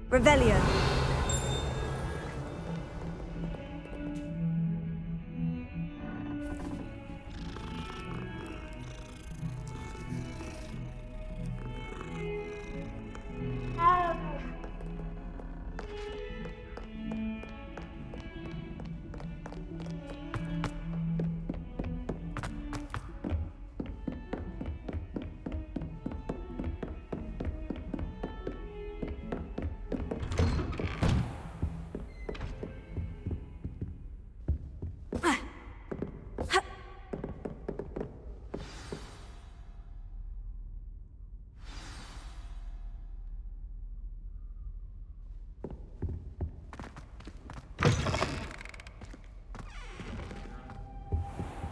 Revelio.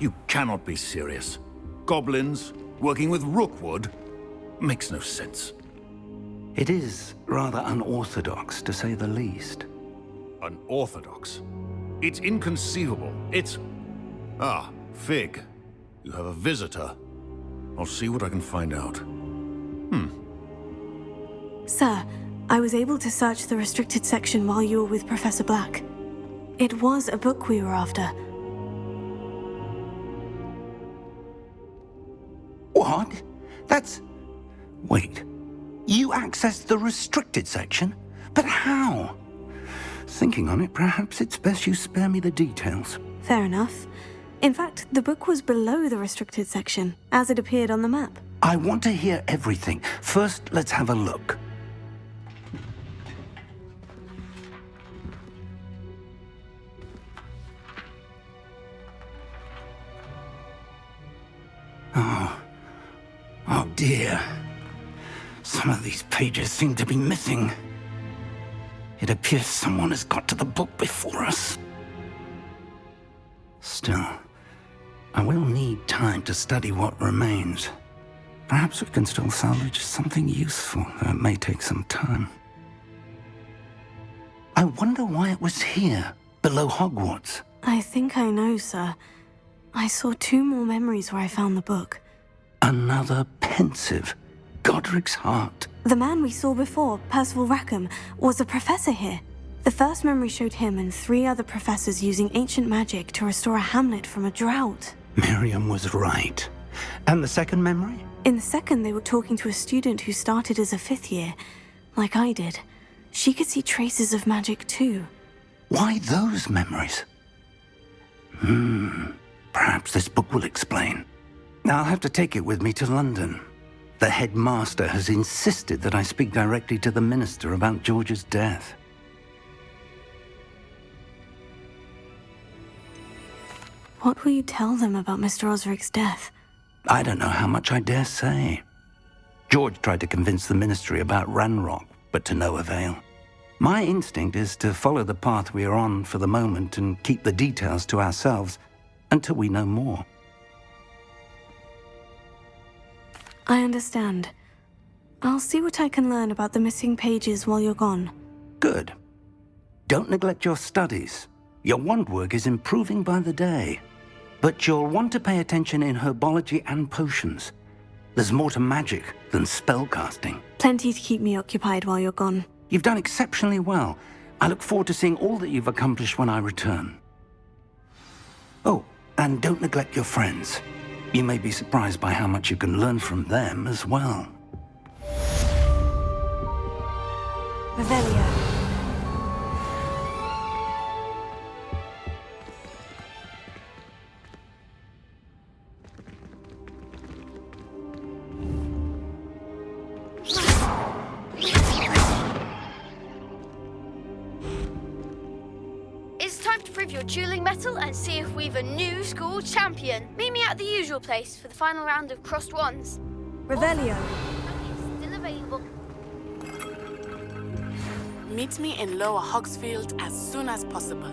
You cannot be serious. Goblins, working with Rookwood? Makes no sense. It is rather unorthodox, to say the least. Unorthodox? It's inconceivable. It's... Ah, Fig. You have a visitor. I'll see what I can find out. Sir, I was able to search the restricted section while you were with Professor Black. It was a book we were after. What? That's... Wait. You accessed the restricted section? But how? Thinking on it, perhaps it's best you spare me the details. Fair enough. In fact, the book was below the restricted section, as it appeared on the map. I want to hear everything. First, let's have a look. Oh dear. Some of these pages seem to be missing. It appears someone has got to the book before us. Still, I will need time to study what remains. Perhaps we can still salvage something useful, though it may take some time. I wonder why it was here, below Hogwarts. I think I know, sir. I saw 2 more memories where I found the book. Another pensive. Godric's heart. The man we saw before, Percival Rackham, was a professor here. The first memory showed him and 3 other professors using ancient magic to restore a hamlet from a drought. Miriam was right. And the second memory? In the second, they were talking to a student who started as a 5th year, like I did. She could see traces of magic too. Why those memories? Perhaps this book will explain. I'll have to take it with me to London. The headmaster has insisted that I speak directly to the minister about George's death. What will you tell them about Mr. Osric's death? I don't know how much I dare say. George tried to convince the ministry about Ranrock, but to no avail. My instinct is to follow the path we are on for the moment and keep the details to ourselves until we know more. I understand. I'll see what I can learn about the missing pages while you're gone. Good. Don't neglect your studies. Your wand work is improving by the day. But you'll want to pay attention in herbology and potions. There's more to magic than spellcasting. Plenty to keep me occupied while you're gone. You've done exceptionally well. I look forward to seeing all that you've accomplished when I return. Oh, and don't neglect your friends. You may be surprised by how much you can learn from them as well. Revelio. Your dueling mettle and see if we've a new school champion. Meet me at the usual place for the final round of crossed wands. Revelio. It's still available. Meet me in Lower Hogsfield as soon as possible.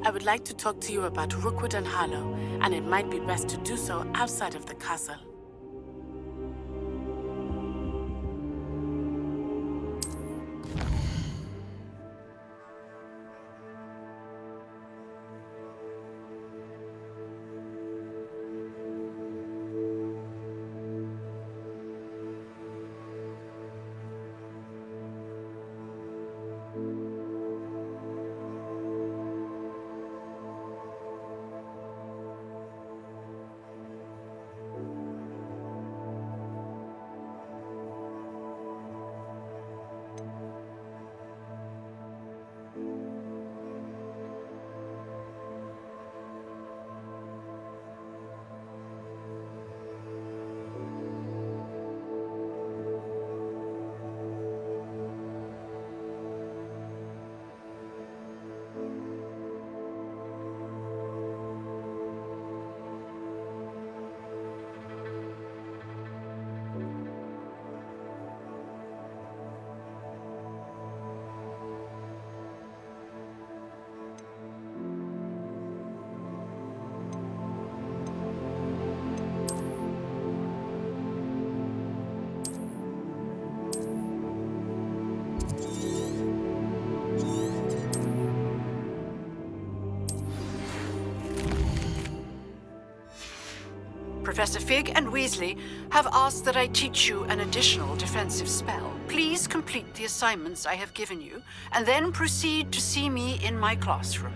I would like to talk to you about Rookwood and Harlow, and it might be best to do so outside of the castle. Professor Fig and Weasley have asked that I teach you an additional defensive spell. Please complete the assignments I have given you, and then proceed to see me in my classroom.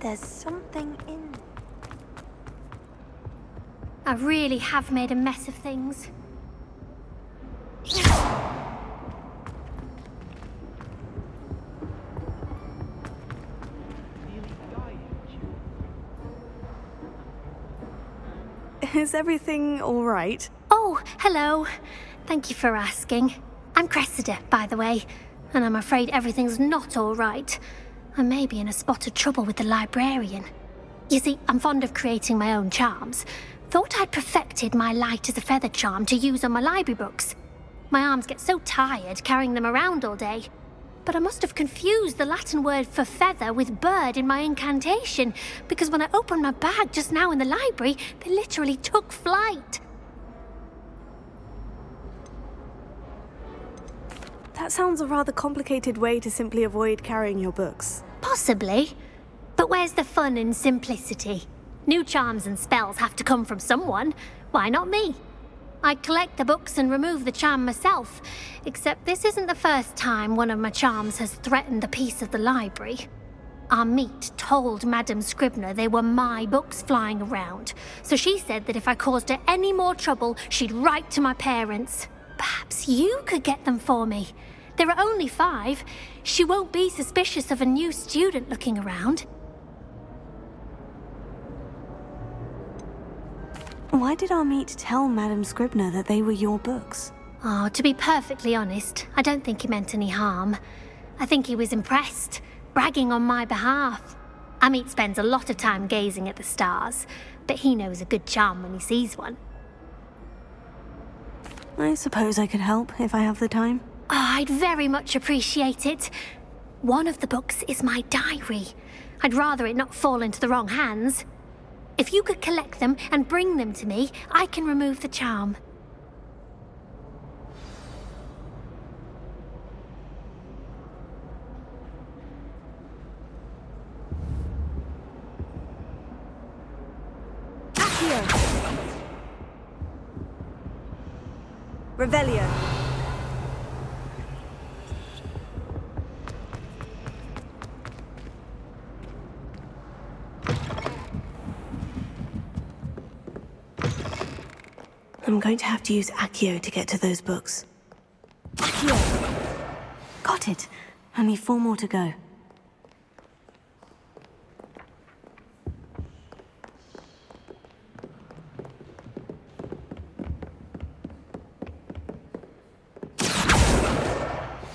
There's something in... I really have made a mess of things. Is everything all right? Oh, hello. Thank you for asking. I'm Cressida, by the way, and I'm afraid everything's not all right. I may be in a spot of trouble with the librarian. You see, I'm fond of creating my own charms. Thought I'd perfected my light as a feather charm to use on my library books. My arms get so tired carrying them around all day. But I must have confused the Latin word for feather with bird in my incantation, because when I opened my bag just now in the library, they literally took flight. That sounds a rather complicated way to simply avoid carrying your books. Possibly. But where's the fun in simplicity? New charms and spells have to come from someone. Why not me? I collect the books and remove the charm myself, except this isn't the first time one of my charms has threatened the peace of the library. Our meet told Madame Scribner they were my books flying around, so she said that if I caused her any more trouble, she'd write to my parents. Perhaps you could get them for me. There are only 5. She won't be suspicious of a new student looking around. Why did our meet tell Madame Scribner that they were your books? Oh, to be perfectly honest, I don't think he meant any harm. I think he was impressed, bragging on my behalf. Amit spends a lot of time gazing at the stars, but he knows a good charm when he sees one. I suppose I could help if I have the time. Oh, I'd very much appreciate it. One of the books is my diary. I'd rather it not fall into the wrong hands. If you could collect them and bring them to me, I can remove the charm. Accio! Revelio! I'm going to have to use Accio to get to those books. Accio! Got it. Only 4 more to go.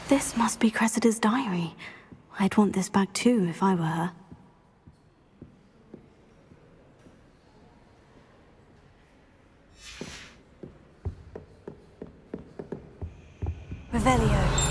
This must be Cressida's diary. I'd want this back too if I were her. Revelio.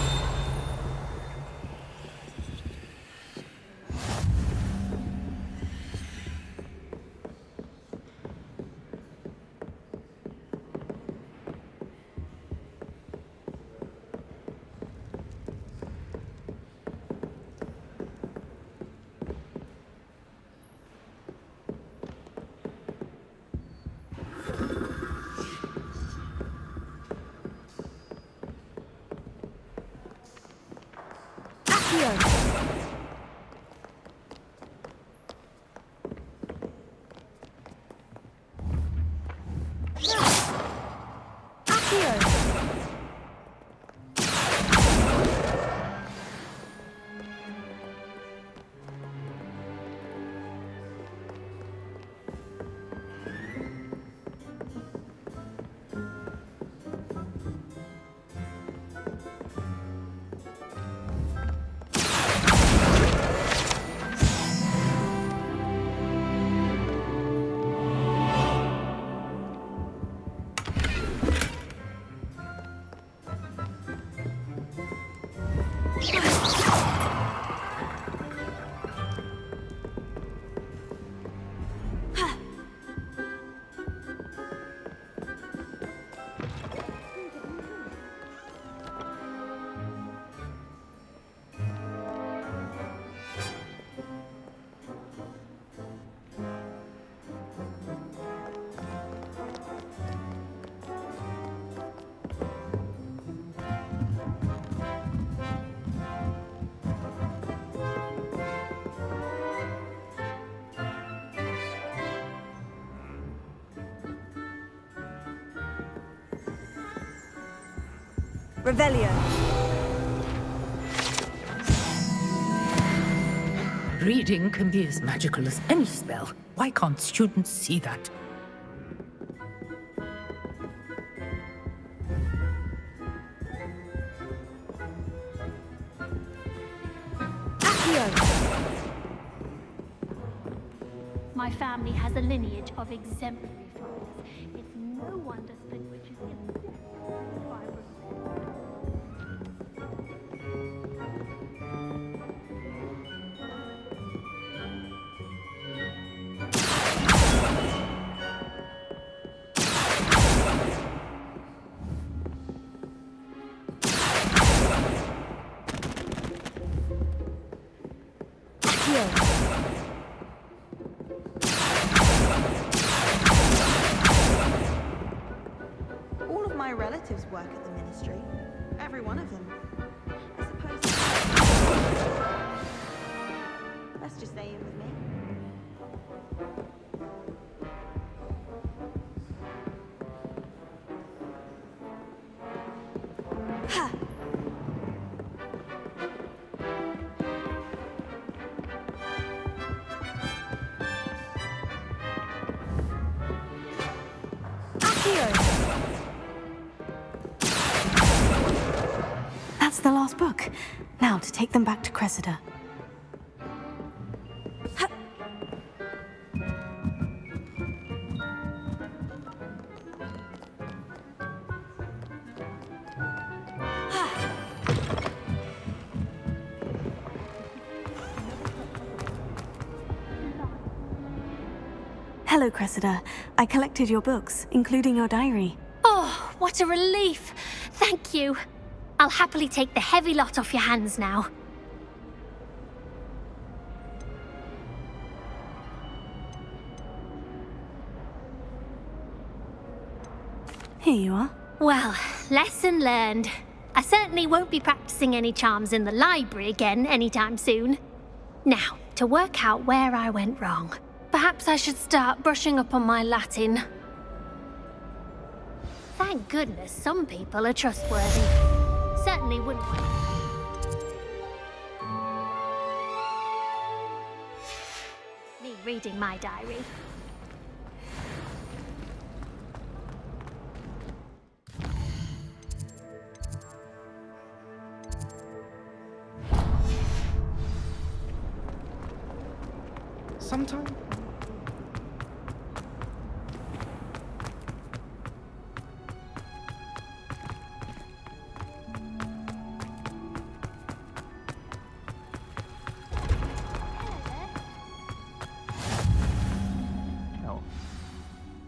Revelio. Reading can be as magical as any spell. Why can't students see that? My family has a lineage of exemplary flyers. It's no wonder Spinwich is in the All of my relatives work at the ministry. Every one of them. I suppose. Let's just stay in with me. Ha! That's the last book. Now to take them back to Cressida. Hello, Cressida. I collected your books, including your diary. Oh, what a relief! Thank you. I'll happily take the heavy lot off your hands now. Here you are. Well, lesson learned. I certainly won't be practicing any charms in the library again anytime soon. Now, to work out where I went wrong. Perhaps I should start brushing up on my Latin. Thank goodness some people are trustworthy. Certainly wouldn't want me reading my diary. Sometime.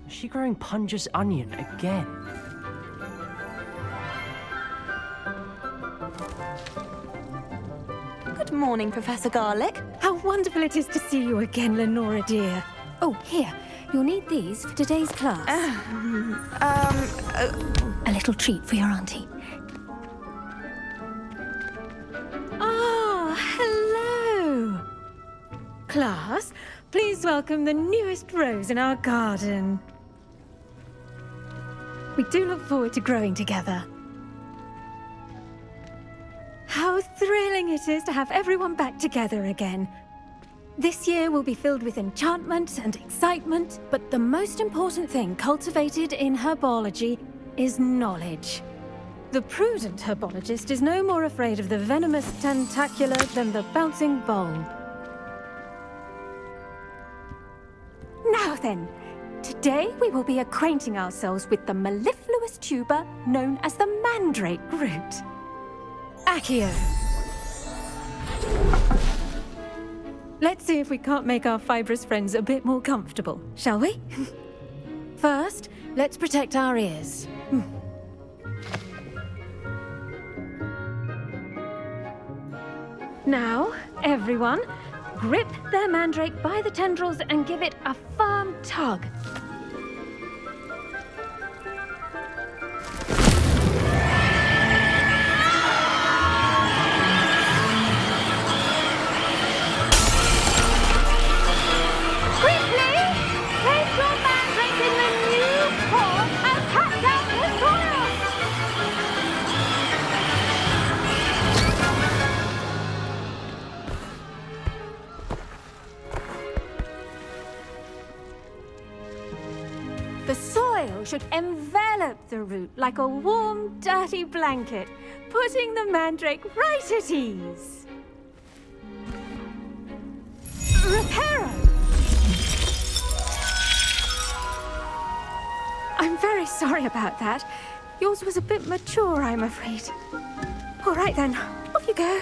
Is she growing Punja's onion again? Good morning, Professor Garlick. How wonderful it is to see you again, Lenora dear. Oh, here. You'll need these for today's class. A little treat for your auntie. Ah, class, please welcome the newest rose in our garden. We do look forward to growing together. How thrilling it is to have everyone back together again. This year will be filled with enchantment and excitement, but the most important thing cultivated in herbology is knowledge. The prudent herbologist is no more afraid of the venomous tentacula than the bouncing bulb. Now then, today we will be acquainting ourselves with the mellifluous tuber known as the mandrake root. Accio. Let's see if we can't make our fibrous friends a bit more comfortable, shall we? First, let's protect our ears. Now, everyone, grip their mandrake by the tendrils and give it a firm tug. The soil should envelop the root like a warm, dirty blanket, putting the mandrake right at ease. Reparo! I'm very sorry about that. Yours was a bit mature, I'm afraid. All right then, off you go.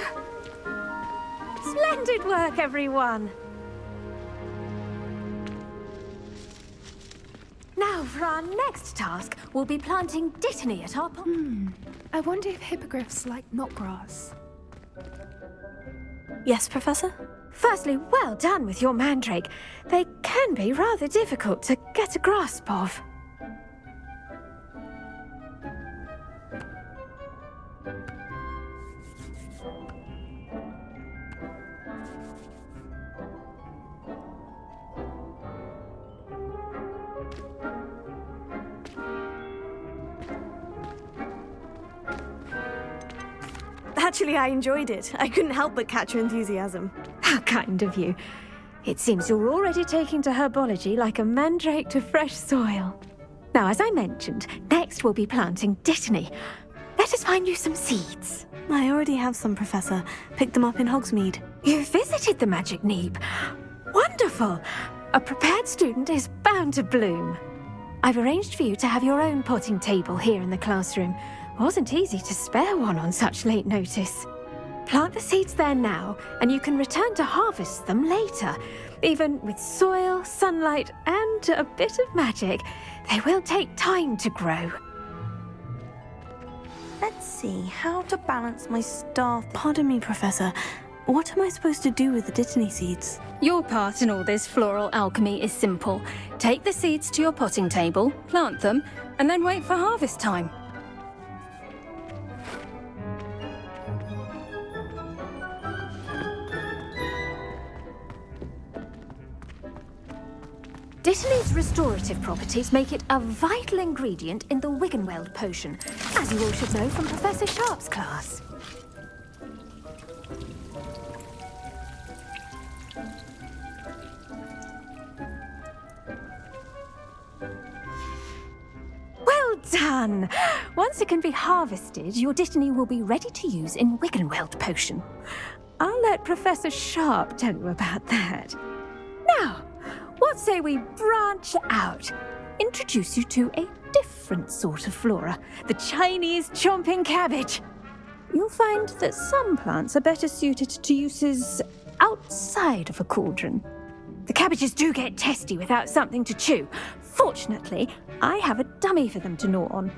Splendid work, everyone. Now, for our next task, we'll be planting dittany at our I wonder if hippogriffs like knotgrass. Yes, Professor? Firstly, well done with your mandrake. They can be rather difficult to get a grasp of. Actually, I enjoyed it. I couldn't help but catch your enthusiasm. How kind of you. It seems you're already taking to herbology like a mandrake to fresh soil. Now, as I mentioned, next we'll be planting dittany. Let us find you some seeds. I already have some, Professor. Picked them up in Hogsmeade. You visited the Magic Neep. Wonderful! A prepared student is bound to bloom. I've arranged for you to have your own potting table here in the classroom. Wasn't easy to spare one on such late notice. Plant the seeds there now, and you can return to harvest them later. Even with soil, sunlight, and a bit of magic, they will take time to grow. Let's see, how to balance my staff. Pardon me, Professor. What am I supposed to do with the dittany seeds? Your part in all this floral alchemy is simple. Take the seeds to your potting table, plant them, and then wait for harvest time. Dittany's restorative properties make it a vital ingredient in the Wiggenweld potion, as you all should know from Professor Sharp's class. Well done! Once it can be harvested, your dittany will be ready to use in Wiggenweld potion. I'll let Professor Sharp tell you about that. Now, what say we branch out? Introduce you to a different sort of flora, the Chinese chomping cabbage. You'll find that some plants are better suited to uses outside of a cauldron. The cabbages do get testy without something to chew. Fortunately, I have a dummy for them to gnaw on.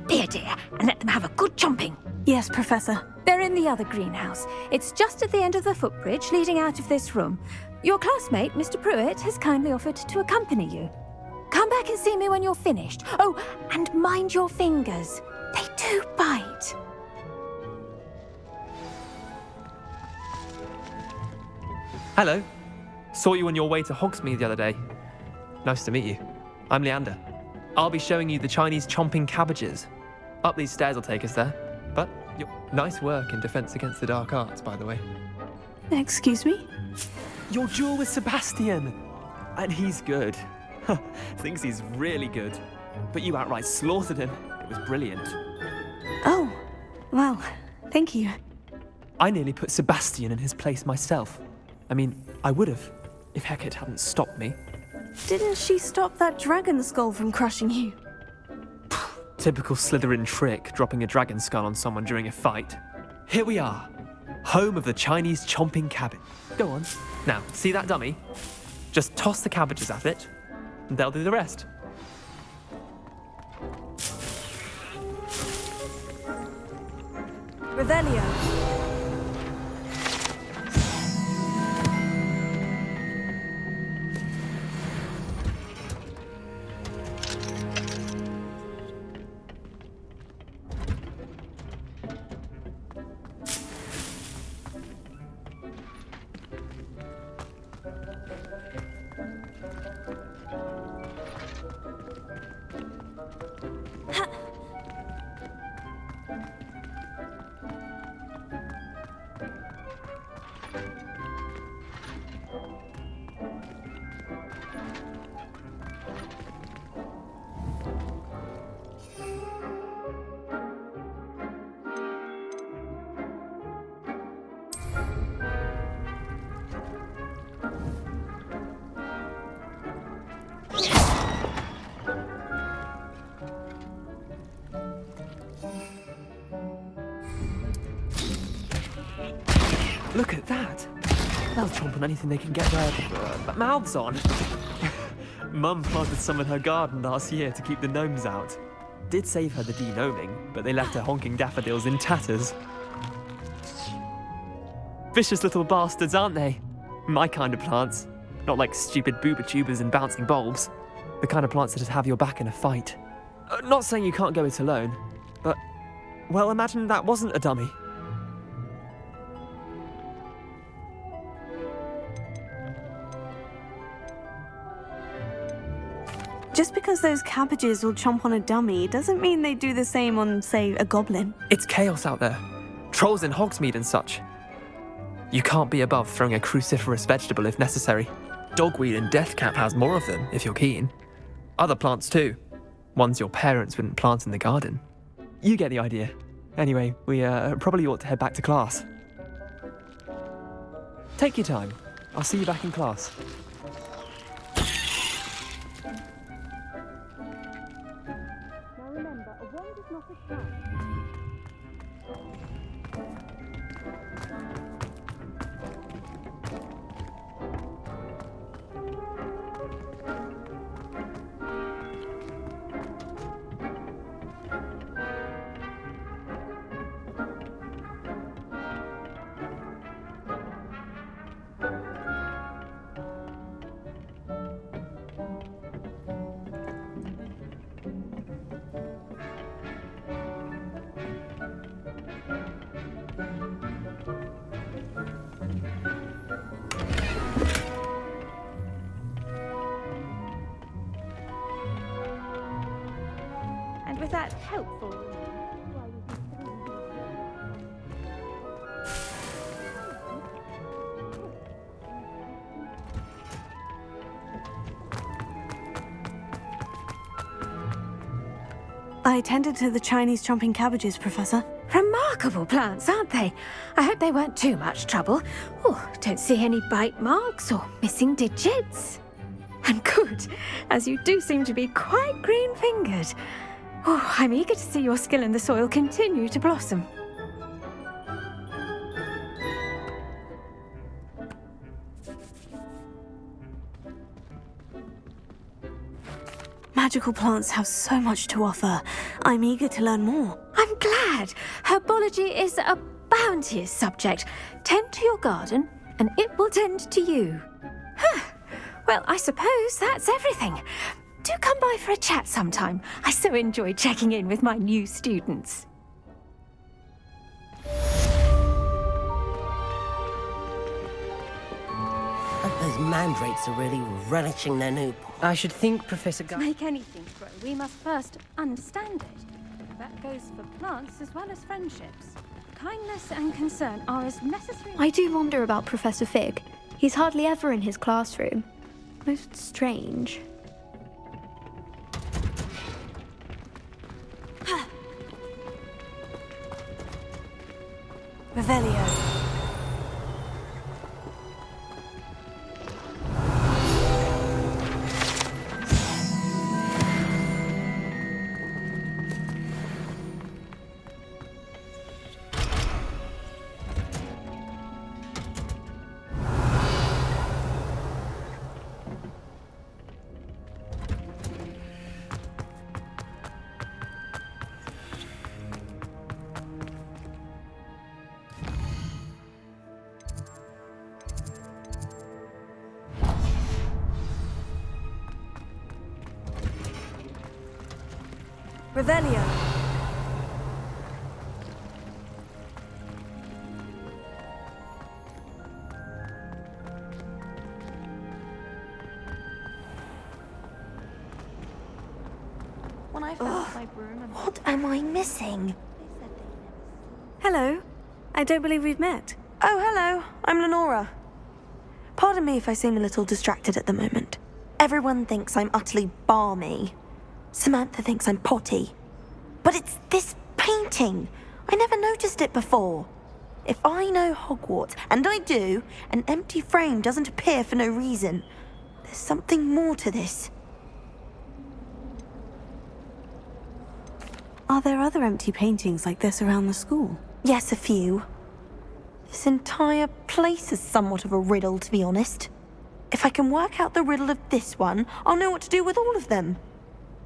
Be a dear and let them have a good chomping. Yes, Professor. They're in the other greenhouse. It's just at the end of the footbridge leading out of this room. Your classmate, Mr. Pruitt, has kindly offered to accompany you. Come back and see me when you're finished. Oh, and mind your fingers. They do bite. Hello. Saw you on your way to Hogsmeade the other day. Nice to meet you. I'm Leander. I'll be showing you the Chinese chomping cabbages. Up these stairs will take us there. But nice work in defense against the dark arts, by the way. Excuse me? Your duel with Sebastian! And he's good. Thinks he's really good. But you outright slaughtered him. It was brilliant. Oh, well, thank you. I nearly put Sebastian in his place myself. I mean, I would have, if Hecate hadn't stopped me. Didn't she stop that dragon skull from crushing you? Typical Slytherin trick, dropping a dragon skull on someone during a fight. Here we are, home of the Chinese chomping cabbage. Go on. Now, see that dummy? Just toss the cabbages at it, and they'll do the rest. Revelio. Look at that! They'll chomp on anything they can get their mouths on. Mum planted some in her garden last year to keep the gnomes out. Did save her the de-gnoming, but they left her honking daffodils in tatters. Vicious little bastards, aren't they? My kind of plants. Not like stupid booba tubers and bouncing bulbs. The kind of plants that just have your back in a fight. Not saying you can't go it alone, but, well, imagine that wasn't a dummy. Just because those cabbages will chomp on a dummy doesn't mean they do the same on, say, a goblin. It's chaos out there. Trolls in Hogsmeade and such. You can't be above throwing a cruciferous vegetable if necessary. Dogweed and deathcap has more of them, if you're keen. Other plants too. Ones your parents wouldn't plant in the garden. You get the idea. Anyway, we probably ought to head back to class. Take your time. I'll see you back in class. Was that helpful? I tended to the Chinese chomping cabbages, Professor. Remarkable plants, aren't they? I hope they weren't too much trouble. Oh, don't see any bite marks or missing digits. And good, as you do seem to be quite green-fingered. Oh, I'm eager to see your skill in the soil continue to blossom. Magical plants have so much to offer. I'm eager to learn more. I'm glad. Herbology is a bounteous subject. Tend to your garden, and it will tend to you. Huh. Well, I suppose that's everything. Do come by for a chat sometime. I so enjoy checking in with my new students. Those mandrakes are really relishing their new... I should think, Professor To make anything grow, we must first understand it. That goes for plants as well as friendships. Kindness and concern are as necessary... I do wonder about Professor Fig. He's hardly ever in his classroom. Most strange. Revelio. Revelio. When I found my broom and... What am I missing? Hello. I don't believe we've met. Oh, hello. I'm Lenora. Pardon me if I seem a little distracted at the moment. Everyone thinks I'm utterly balmy. Samantha thinks I'm potty. But it's this painting. I never noticed it before. If I know Hogwarts, and I do, an empty frame doesn't appear for no reason. There's something more to this. Are there other empty paintings like this around the school? Yes, a few. This entire place is somewhat of a riddle, to be honest. If I can work out the riddle of this one, I'll know what to do with all of them.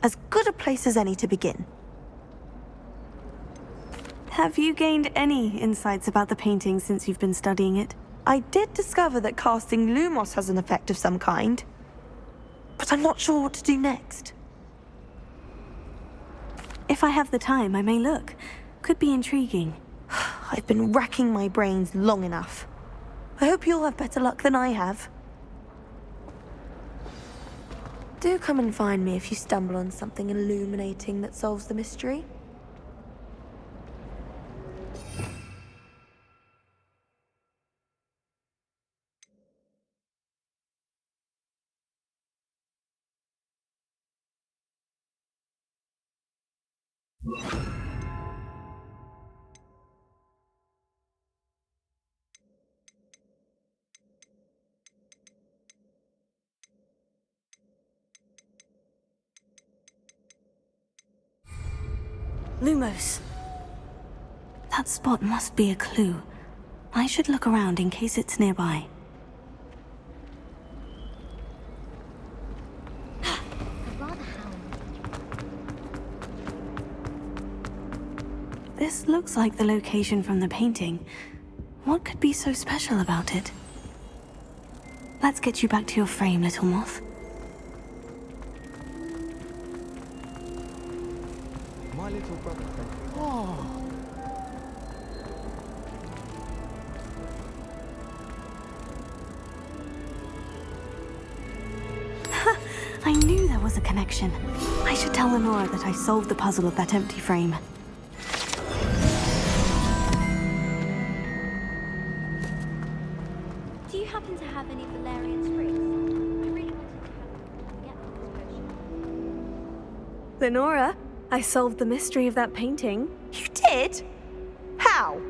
As good a place as any to begin. Have you gained any insights about the painting since you've been studying it? I did discover that casting Lumos has an effect of some kind. But I'm not sure what to do next. If I have the time, I may look. Could be intriguing. I've been racking my brains long enough. I hope you'll have better luck than I have. Do come and find me if you stumble on something illuminating that solves the mystery. Lumos. That spot must be a clue. I should look around in case it's nearby. This looks like the location from the painting. What could be so special about it? Let's get you back to your frame, little moth. My little brother said, I knew there was a connection. I should tell Lenora that I solved the puzzle of that empty frame. Do you happen to have any Valerian sprigs? I really wanted to get this potion. Lenora, I solved the mystery of that painting. You did? How?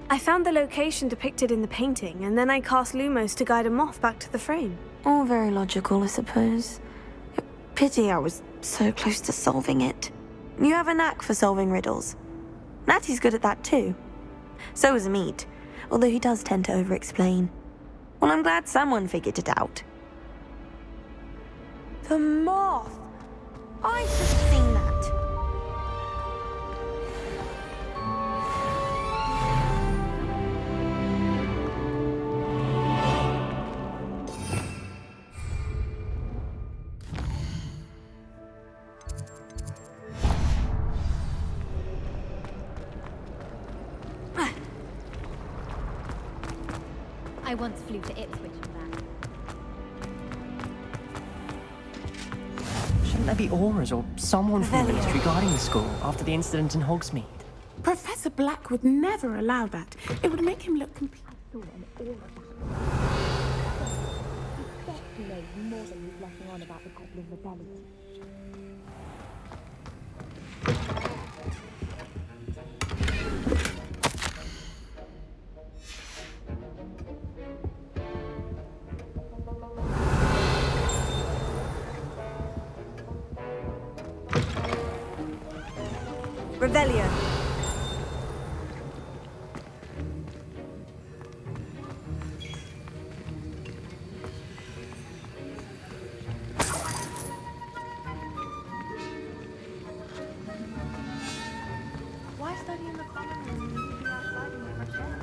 I found the location depicted in the painting, and then I cast Lumos to guide a moth back to the frame. All very logical, I suppose. Pity I was so close to solving it. You have a knack for solving riddles. Natty's good at that too. So is Amit, although he does tend to over-explain. Well, I'm glad someone figured it out. The moth! I should have seen that. I once flew to Ipswich and back. Shouldn't there be auras or someone from the ministry guarding the school after the incident in Hogsmeade? Professor Black would never allow that. It would make him look complete. Rebellion. Why study in the common room when you can be outside in the fresh air?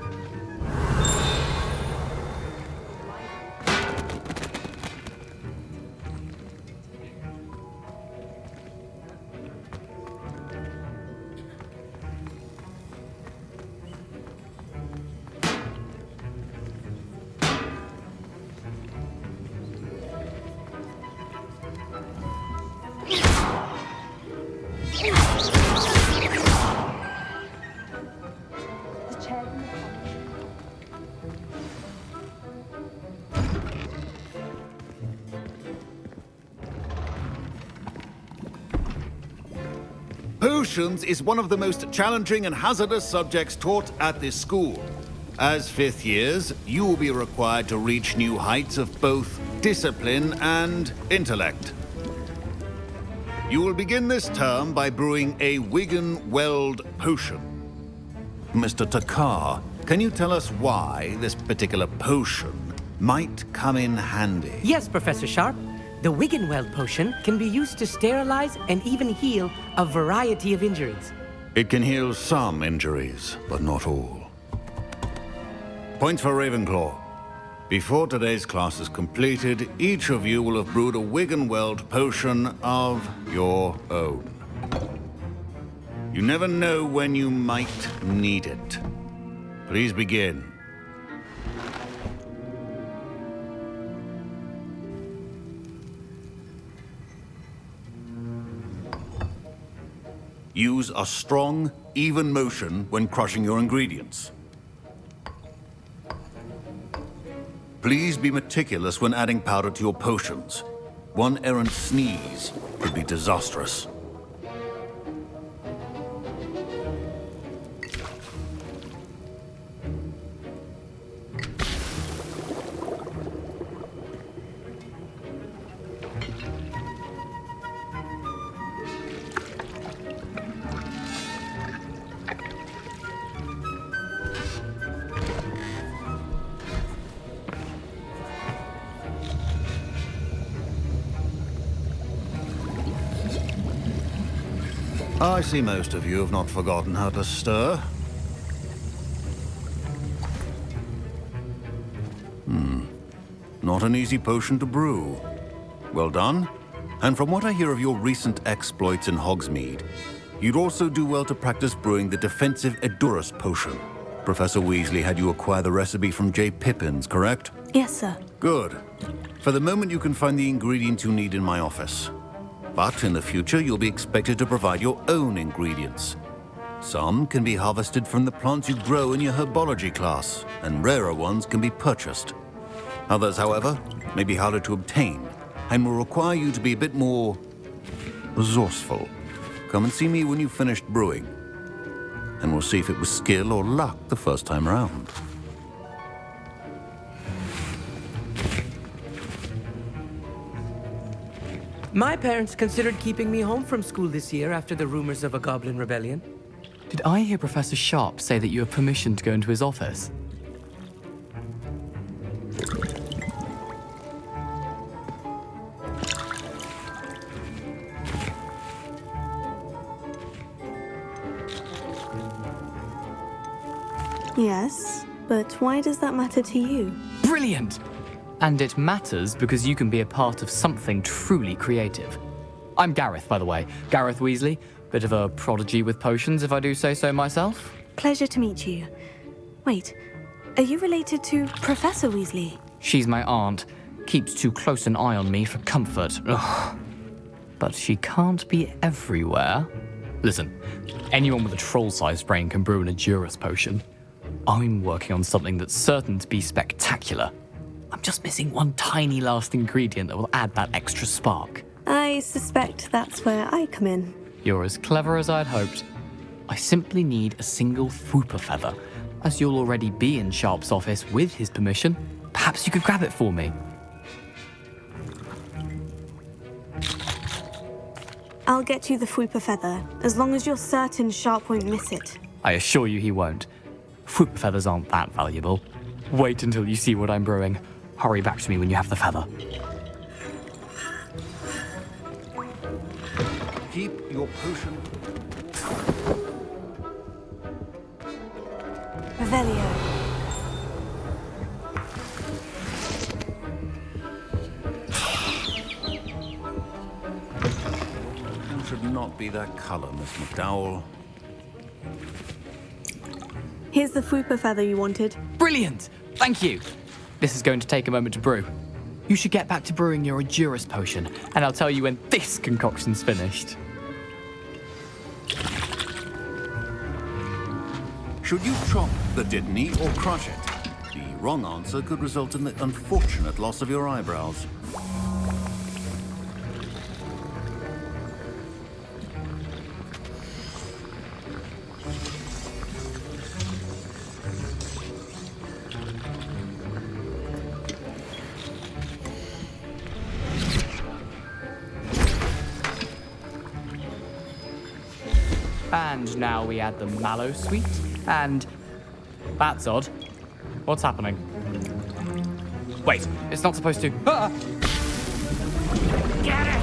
Potions is one of the most challenging and hazardous subjects taught at this school. As fifth years, you will be required to reach new heights of both discipline and intellect. You will begin this term by brewing a Wiggenweld potion. Mr. Takar, can you tell us why this particular potion might come in handy? Yes, Professor Sharp. The Wiggenweld potion can be used to sterilize and even heal a variety of injuries. It can heal some injuries, but not all. Points for Ravenclaw. Before today's class is completed, each of you will have brewed a Wiggenweld potion of your own. You never know when you might need it. Please begin. Use a strong, even motion when crushing your ingredients. Please be meticulous when adding powder to your potions. One errant sneeze could be disastrous. I see most of you have not forgotten how to stir. Not an easy potion to brew. Well done. And from what I hear of your recent exploits in Hogsmeade, you'd also do well to practice brewing the defensive Edurus potion. Professor Weasley had you acquire the recipe from J. Pippins, correct? Yes, sir. Good. For the moment, you can find the ingredients you need in my office. But in the future, you'll be expected to provide your own ingredients. Some can be harvested from the plants you grow in your herbology class, and rarer ones can be purchased. Others, however, may be harder to obtain, and will require you to be a bit more resourceful. Come and see me when you've finished brewing, and we'll see if it was skill or luck the first time around. My parents considered keeping me home from school this year after the rumors of a goblin rebellion. Did I hear Professor Sharp say that you have permission to go into his office? Yes, but why does that matter to you? Brilliant! And it matters because you can be a part of something truly creative. I'm Gareth, by the way. Gareth Weasley. Bit of a prodigy with potions, if I do say so myself. Pleasure to meet you. Wait, Are you related to Professor Weasley? She's my aunt. Keeps too close an eye on me for comfort. Ugh. But she can't be everywhere. Listen, anyone with a troll-sized brain can brew an Edurus potion. I'm working on something that's certain to be spectacular. I'm just missing one tiny last ingredient that will add that extra spark. I suspect that's where I come in. You're as clever as I'd hoped. I simply need a single Fwooper feather. As you'll already be in Sharp's office with his permission, perhaps you could grab it for me. I'll get you the Fwooper feather, as long as you're certain Sharp won't miss it. I assure you he won't. Fwooper feathers aren't that valuable. Wait until you see what I'm brewing. Hurry back to me when you have the feather. Keep your potion. Revelio. It should not be that color, Miss McDowell. Here's the Fwooper feather you wanted. Brilliant! Thank you! This is going to take a moment to brew. You should get back to brewing your Edurus potion, and I'll tell you when this concoction's finished. Should you chop the Didney or crush it? The wrong answer could result in the unfortunate loss of your eyebrows. And now we add the mallow sweet, and... That's odd. What's happening? Wait, it's not supposed to... Ah! Get it!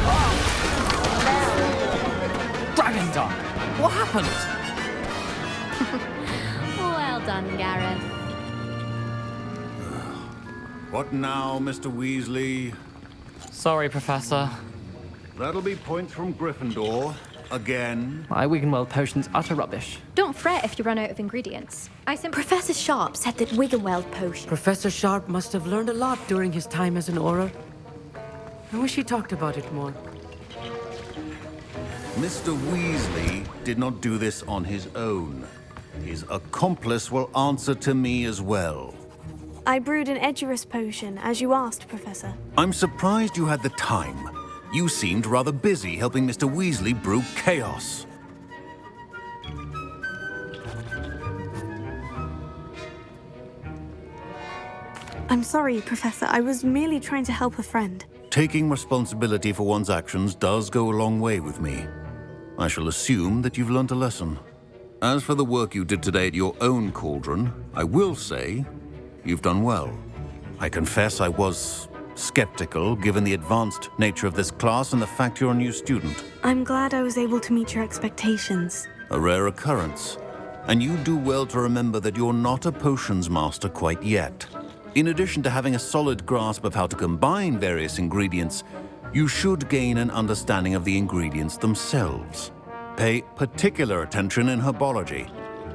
Oh! Dragon Duck! What happened? Well done, Gareth. What now, Mr. Weasley? Sorry, Professor. That'll be points from Gryffindor. Again. My Wiggenweld potion's utter rubbish. Don't fret if you run out of ingredients. Professor Sharp said that Wiggenweld potion... Professor Sharp must have learned a lot during his time as an Auror. I wish he talked about it more. Mr. Weasley did not do this on his own. His accomplice will answer to me as well. I brewed an Edurus potion, as you asked, Professor. I'm surprised you had the time. You seemed rather busy helping Mr. Weasley brew chaos. I'm sorry, Professor. I was merely trying to help a friend. Taking responsibility for one's actions does go a long way with me. I shall assume that you've learnt a lesson. As for the work you did today at your own cauldron, I will say you've done well. I confess I was skeptical, given the advanced nature of this class and the fact you're a new student. I'm glad I was able to meet your expectations. A rare occurrence. And you do well to remember that you're not a potions master quite yet. In addition to having a solid grasp of how to combine various ingredients, you should gain an understanding of the ingredients themselves. Pay particular attention in herbology.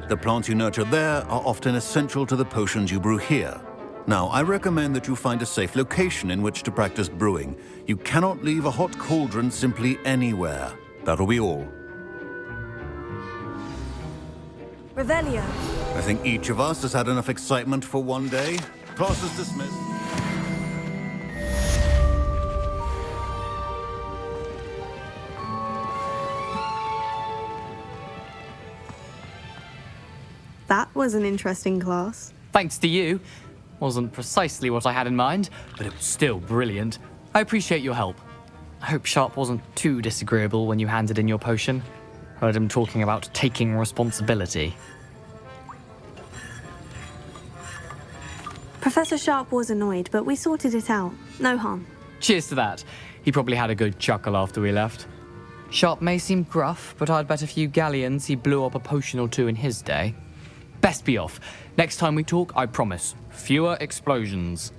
The plants you nurture there are often essential to the potions you brew here. Now, I recommend that you find a safe location in which to practice brewing. You cannot leave a hot cauldron simply anywhere. That'll be all. Revelio. I think each of us has had enough excitement for one day. Class is dismissed. That was an interesting class. Thanks to you. Wasn't precisely what I had in mind, but it was still brilliant. I appreciate your help. I hope Sharp wasn't too disagreeable when you handed in your potion. Heard him talking about taking responsibility. Professor Sharp was annoyed, but we sorted it out. No harm. Cheers to that. He probably had a good chuckle after we left. Sharp may seem gruff, but I'd bet a few galleons he blew up a potion or two in his day. Best be off. Next time we talk, I promise, fewer explosions.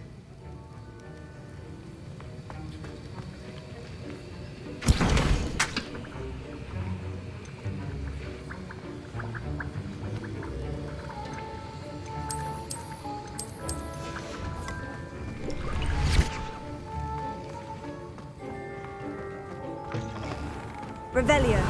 Revelio.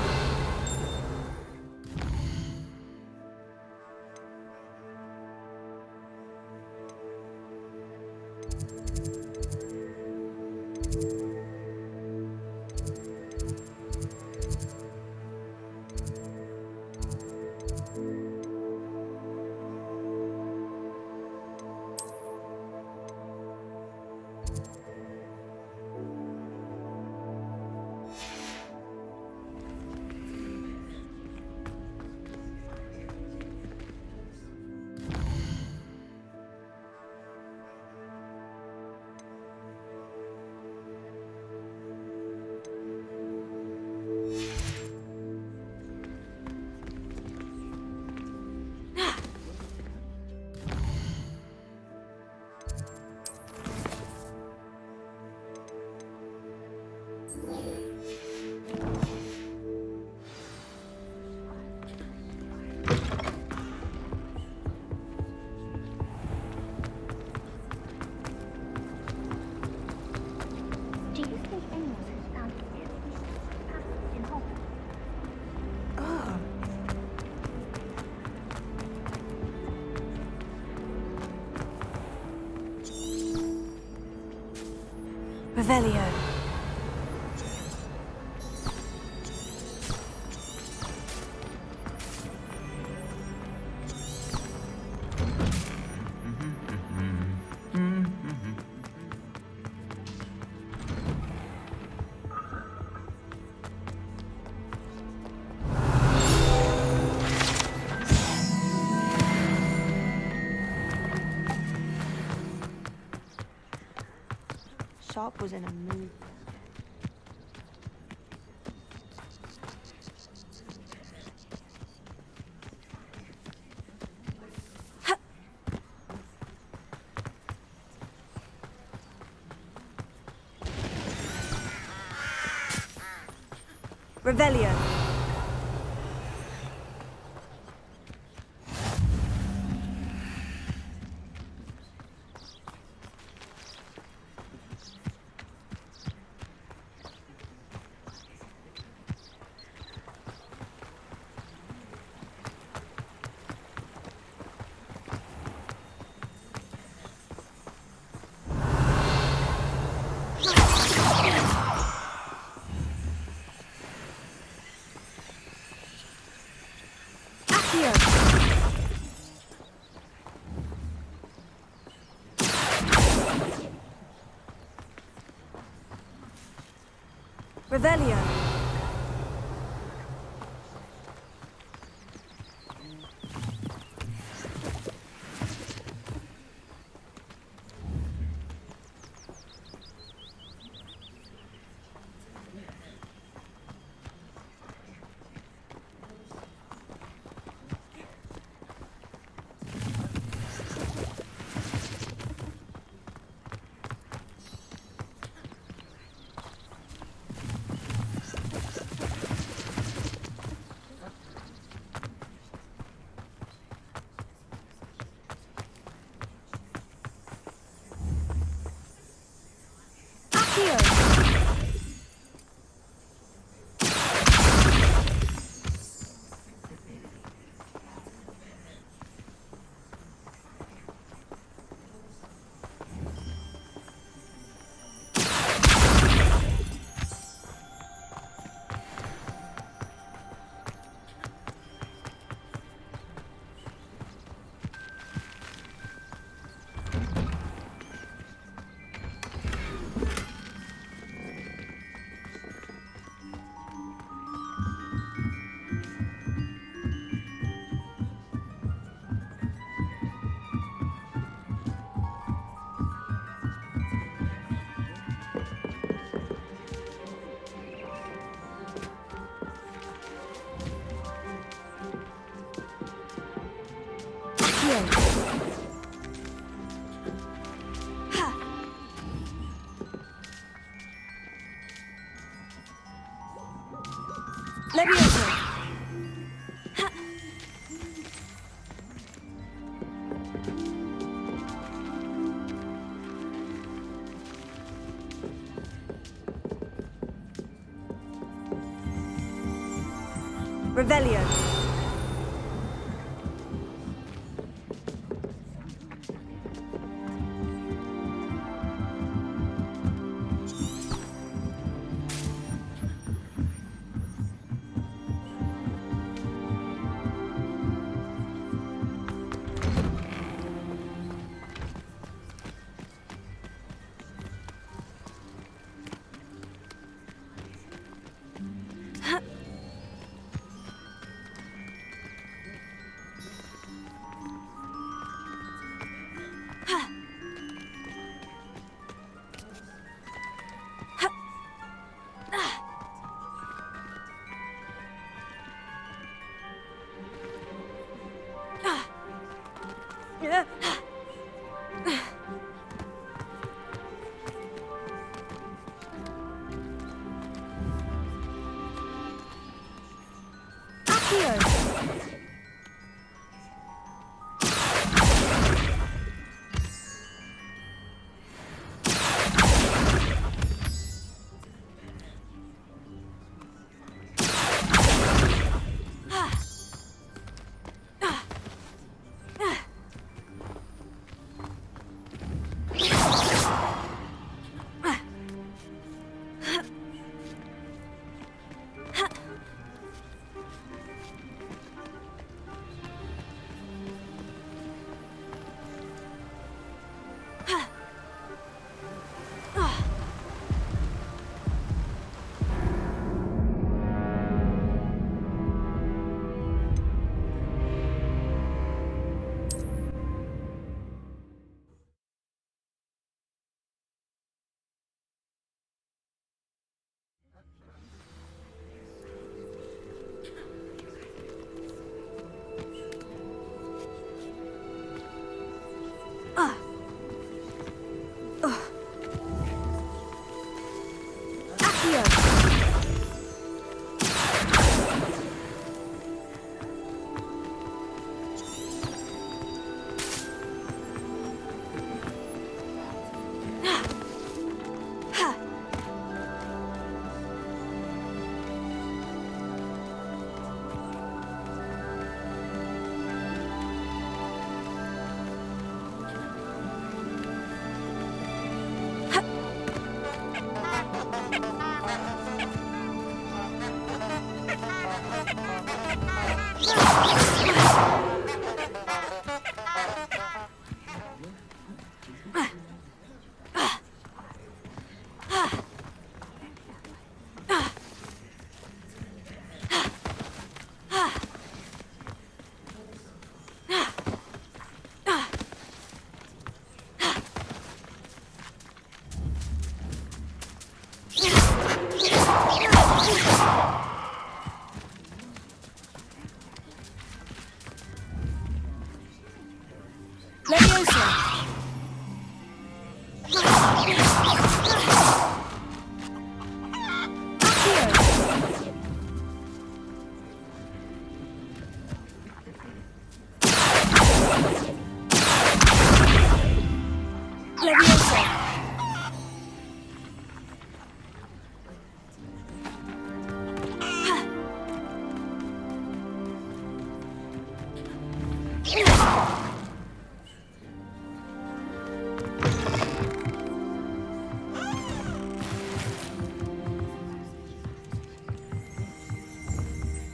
Do you think anyone has found every passage in Hogwarts? Oh. Revelio. Sharp was in a mood. Revelio. Revelio. Levioso. Revelio.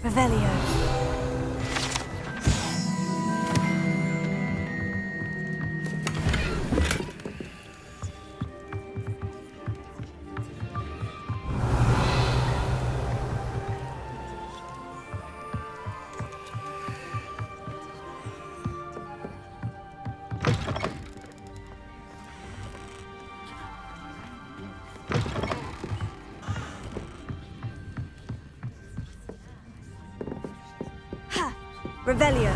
Revelio. Revelio.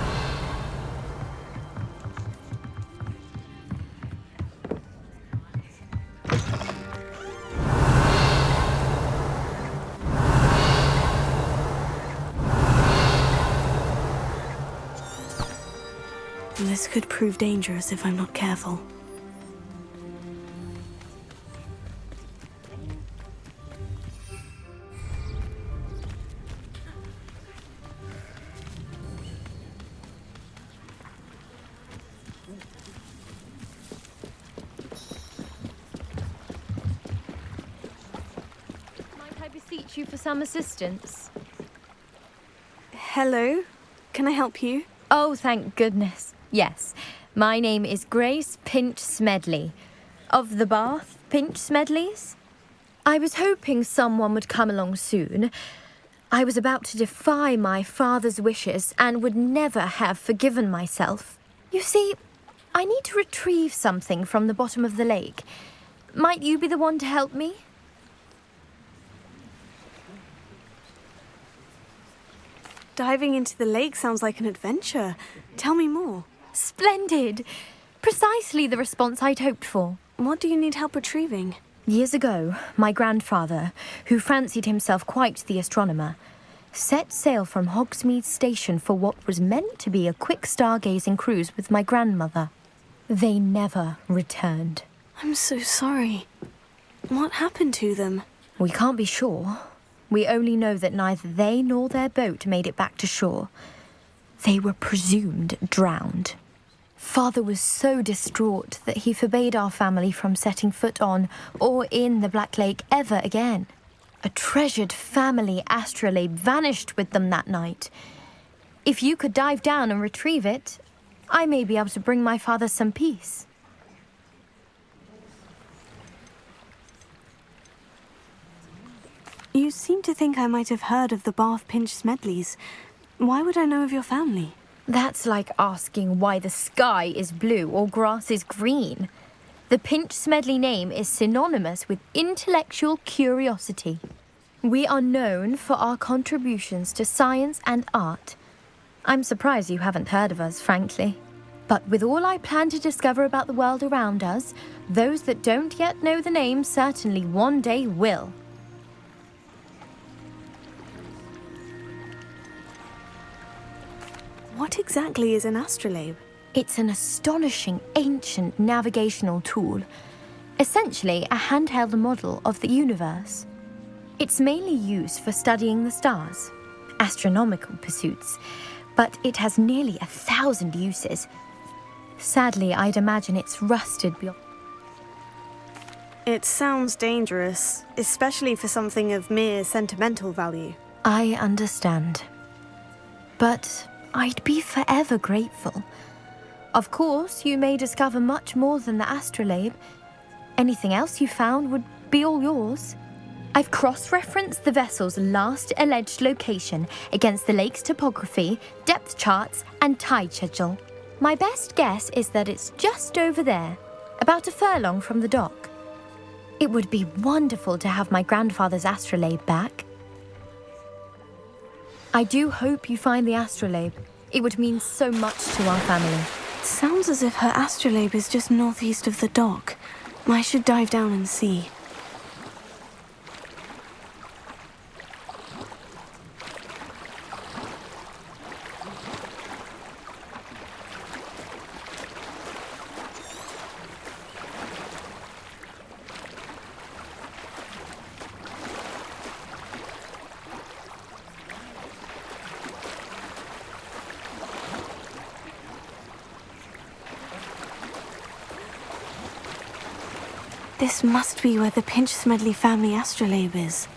This could prove dangerous if I'm not careful. brought you for some assistance. Hello? Can I help you? Oh, thank goodness. Yes. My name is Grace Pinch Smedley. Of the Bath Pinch Smedleys? I was hoping someone would come along soon. I was about to defy my father's wishes and would never have forgiven myself. You see, I need to retrieve something from the bottom of the lake. Might you be the one to help me? Diving into the lake sounds like an adventure. Tell me more. Splendid! Precisely the response I'd hoped for. What do you need help retrieving? Years ago, my grandfather, who fancied himself quite the astronomer, set sail from Hogsmeade Station for what was meant to be a quick stargazing cruise with my grandmother. They never returned. I'm so sorry. What happened to them? We can't be sure. We only know that neither they nor their boat made it back to shore. They were presumed drowned. Father was so distraught that he forbade our family from setting foot on or in the Black Lake ever again. A treasured family astrolabe vanished with them that night. If you could dive down and retrieve it, I may be able to bring my father some peace. You seem to think I might have heard of the Bath Pinch Smedleys. Why would I know of your family? That's like asking why the sky is blue or grass is green. The Pinch Smedley name is synonymous with intellectual curiosity. We are known for our contributions to science and art. I'm surprised you haven't heard of us, frankly. But with all I plan to discover about the world around us, those that don't yet know the name certainly one day will. What exactly is an astrolabe? It's an astonishing ancient navigational tool. Essentially, a handheld model of the universe. It's mainly used for studying the stars, astronomical pursuits, but it has nearly 1,000 uses. Sadly, I'd imagine it's rusted beyond. It sounds dangerous, especially for something of mere sentimental value. I understand. But I'd be forever grateful. Of course, you may discover much more than the astrolabe. Anything else you found would be all yours. I've cross-referenced the vessel's last alleged location against the lake's topography, depth charts, and tide schedule. My best guess is that it's just over there, about a furlong from the dock. It would be wonderful to have my grandfather's astrolabe back. I do hope you find the astrolabe. It would mean so much to our family. It sounds as if her astrolabe is just northeast of the dock. I should dive down and see. This must be where the Pinch Smedley family astrolabe is.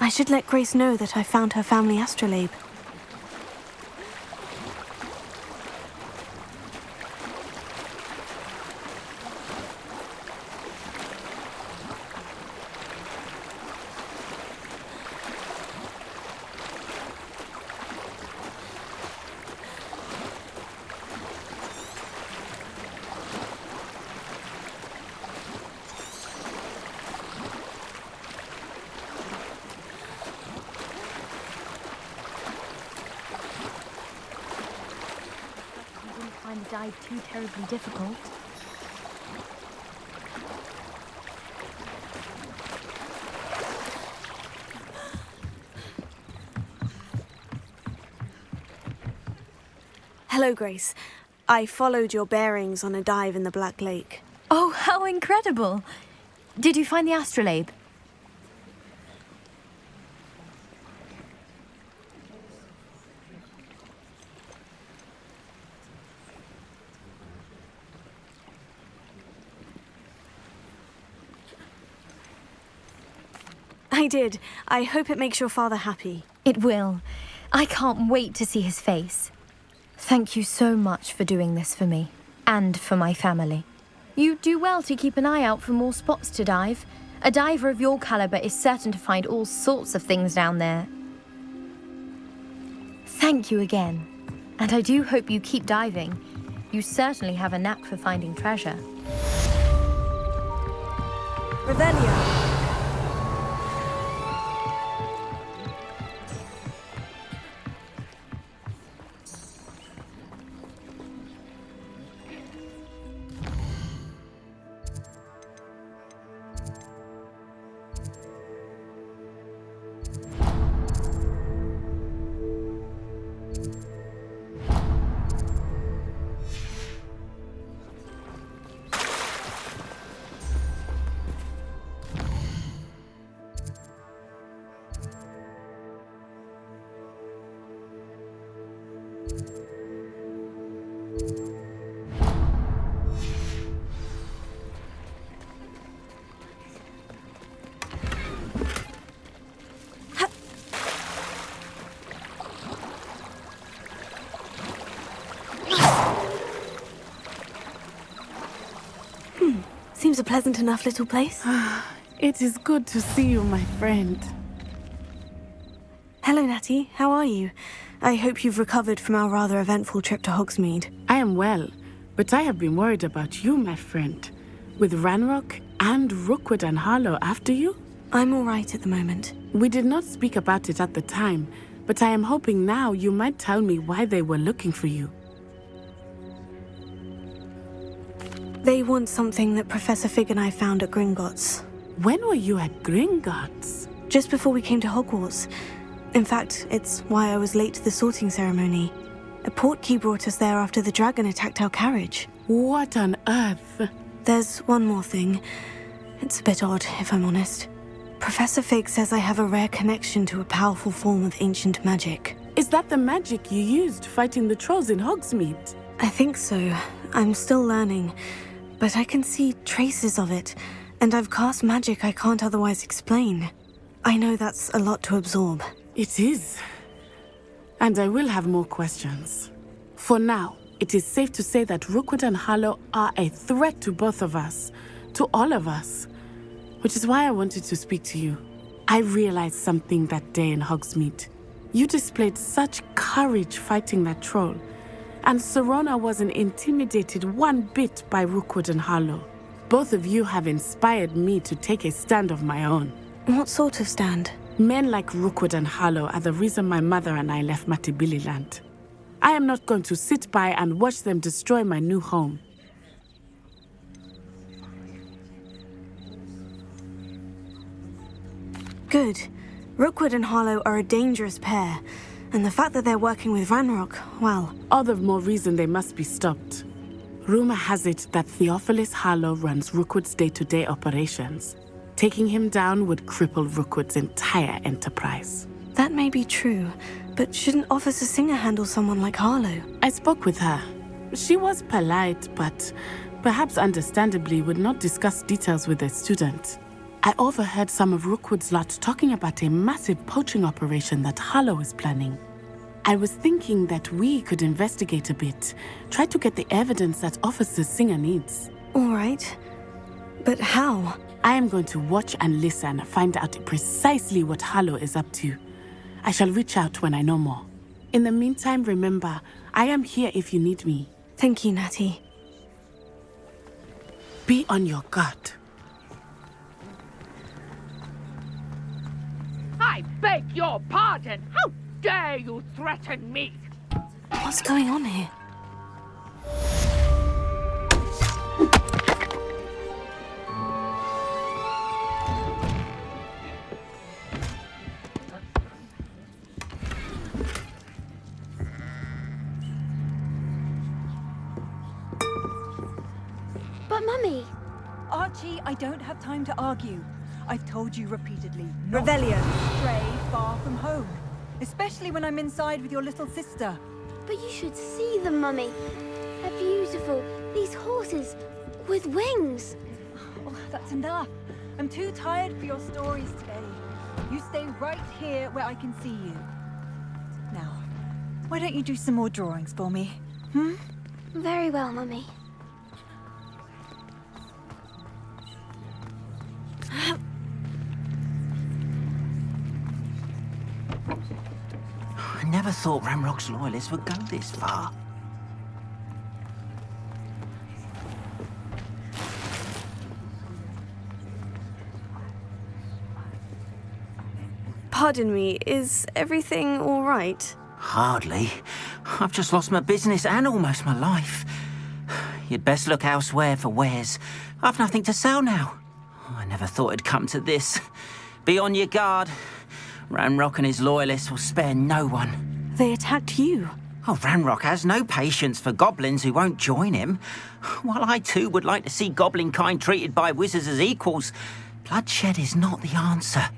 I should let Grace know that I found her family astrolabe. Find the dive too terribly difficult. Hello, Grace. I followed your bearings on a dive in the Black Lake. Oh, how incredible! Did you find the astrolabe? I did. I hope it makes your father happy. It will. I can't wait to see his face. Thank you so much for doing this for me, and for my family. You do well to keep an eye out for more spots to dive. A diver of your caliber is certain to find all sorts of things down there. Thank you again. And I do hope you keep diving. You certainly have a knack for finding treasure. Revelio. Seems a pleasant enough little place. It is good to see you, my friend. Hello, Natty. How are you? I hope you've recovered from our rather eventful trip to Hogsmeade. I am well, but I have been worried about you, my friend. With Ranrock and Rookwood and Harlow after you? I'm all right at the moment. We did not speak about it at the time, but I am hoping now you might tell me why they were looking for you. They want something that Professor Fig and I found at Gringotts. When were you at Gringotts? Just before we came to Hogwarts. In fact, it's why I was late to the sorting ceremony. A portkey brought us there after the dragon attacked our carriage. What on earth? There's one more thing. It's a bit odd, if I'm honest. Professor Fig says I have a rare connection to a powerful form of ancient magic. Is that the magic you used fighting the trolls in Hogsmeade? I think so. I'm still learning. But I can see traces of it, and I've cast magic I can't otherwise explain. I know that's a lot to absorb. It is. And I will have more questions. For now, it is safe to say that Rookwood and Harlow are a threat to both of us, to all of us. Which is why I wanted to speak to you. I realized something that day in Hogsmeade. You displayed such courage fighting that troll. And Serona wasn't intimidated one bit by Rookwood and Harlow. Both of you have inspired me to take a stand of my own. What sort of stand? Men like Rookwood and Harlow are the reason my mother and I left Matabeleland. I am not going to sit by and watch them destroy my new home. Good. Rookwood and Harlow are a dangerous pair. And the fact that they're working with Ranrock, well... All the more reason they must be stopped. Rumor has it that Theophilus Harlow runs Rookwood's day-to-day operations. Taking him down would cripple Rookwood's entire enterprise. That may be true, but shouldn't Officer Singer handle someone like Harlow? I spoke with her. She was polite, but perhaps understandably would not discuss details with a student. I overheard some of Rookwood's lot talking about a massive poaching operation that Harlow is planning. I was thinking that we could investigate a bit, try to get the evidence that Officer Singer needs. All right. But how? I am going to watch and listen, find out precisely what Harlow is up to. I shall reach out when I know more. In the meantime, remember, I am here if you need me. Thank you, Natty. Be on your guard. I beg your pardon! How dare you threaten me? What's going on here? But Mummy... Archie, I don't have time to argue. I've told you repeatedly, not to stray far from home. Especially when I'm inside with your little sister. But you should see them, Mummy. They're beautiful. These horses with wings. Oh, that's enough. I'm too tired for your stories today. You stay right here where I can see you. Now, why don't you do some more drawings for me? Hmm? Very well, Mummy. I never thought Ranrock's loyalists would go this far. Pardon me, is everything all right? Hardly. I've just lost my business and almost my life. You'd best look elsewhere for wares. I've nothing to sell now. I never thought it'd come to this. Be on your guard. Ranrock and his loyalists will spare no one. They attacked you. Oh, Ranrock has no patience for goblins who won't join him. While I too would like to see goblin kind treated by wizards as equals, bloodshed is not the answer.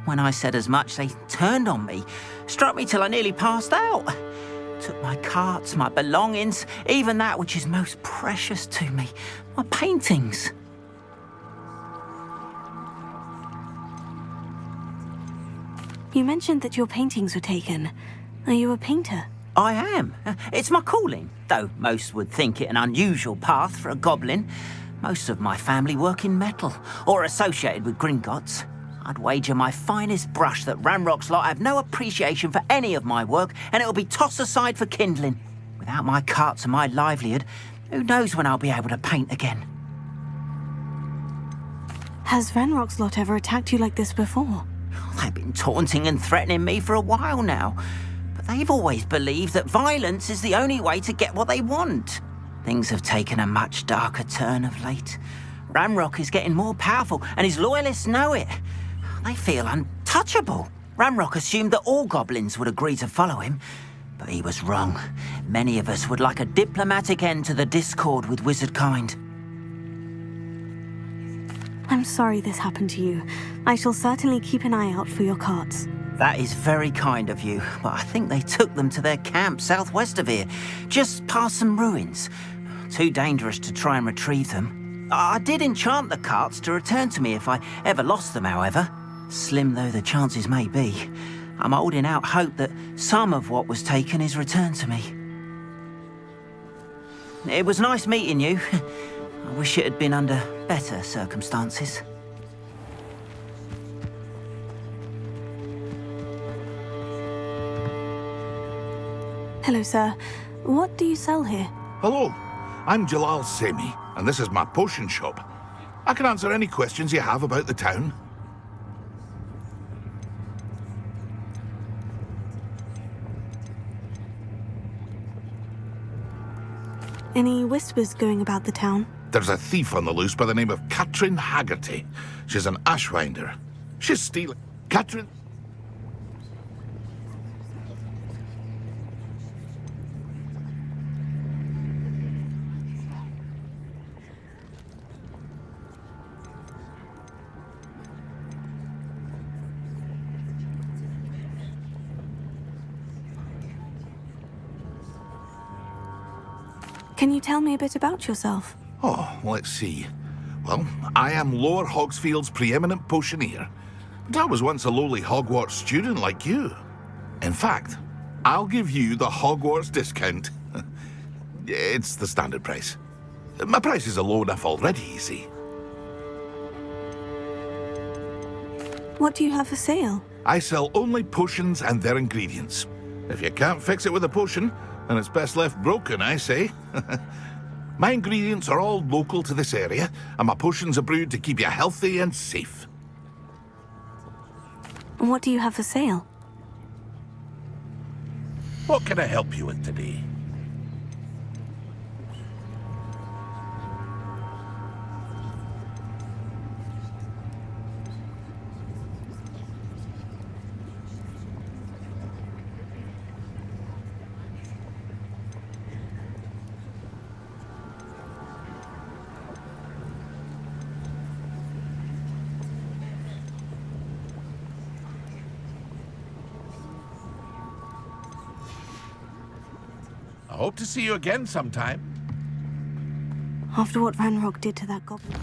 When I said as much, they turned on me, struck me till I nearly passed out. Took my carts, my belongings, even that which is most precious to me, my paintings. You mentioned that your paintings were taken. Are you a painter? I am. It's my calling, though most would think it an unusual path for a goblin. Most of my family work in metal, or associated with Gringotts. I'd wager my finest brush that Ranrock's lot have no appreciation for any of my work, and it'll be tossed aside for kindling. Without my carts and my livelihood, who knows when I'll be able to paint again? Has Ranrock's lot ever attacked you like this before? They've been taunting and threatening me for a while now, but they've always believed that violence is the only way to get what they want. Things have taken a much darker turn of late. Ranrock is getting more powerful, and his loyalists know it. They feel untouchable. Ranrock assumed that all goblins would agree to follow him, but he was wrong. Many of us would like a diplomatic end to the discord with wizard kind. I'm sorry this happened to you. I shall certainly keep an eye out for your carts. That is very kind of you, but I think they took them to their camp southwest of here, just past some ruins. Too dangerous to try and retrieve them. I did enchant the carts to return to me if I ever lost them, however. Slim though the chances may be, I'm holding out hope that some of what was taken is returned to me. It was nice meeting you. I wish it had been under better circumstances. Hello, sir. What do you sell here? Hello, I'm Jalal Semi, and this is my potion shop. I can answer any questions you have about the town. Any whispers going about the town? There's a thief on the loose by the name of Katrin Haggerty. She's an ashwinder. She's stealing... Katrin... Can you tell me a bit about yourself? Oh, let's see. Well, I am Lower Hogsfield's preeminent potioneer. But I was once a lowly Hogwarts student like you. In fact, I'll give you the Hogwarts discount. It's the standard price. My prices are low enough already, you see. What do you have for sale? I sell only potions and their ingredients. If you can't fix it with a potion, then it's best left broken, I say. My ingredients are all local to this area, and my potions are brewed to keep you healthy and safe. And what do you have for sale? What can I help you with today? I hope to see you again sometime. After what Ranrock did to that goblin.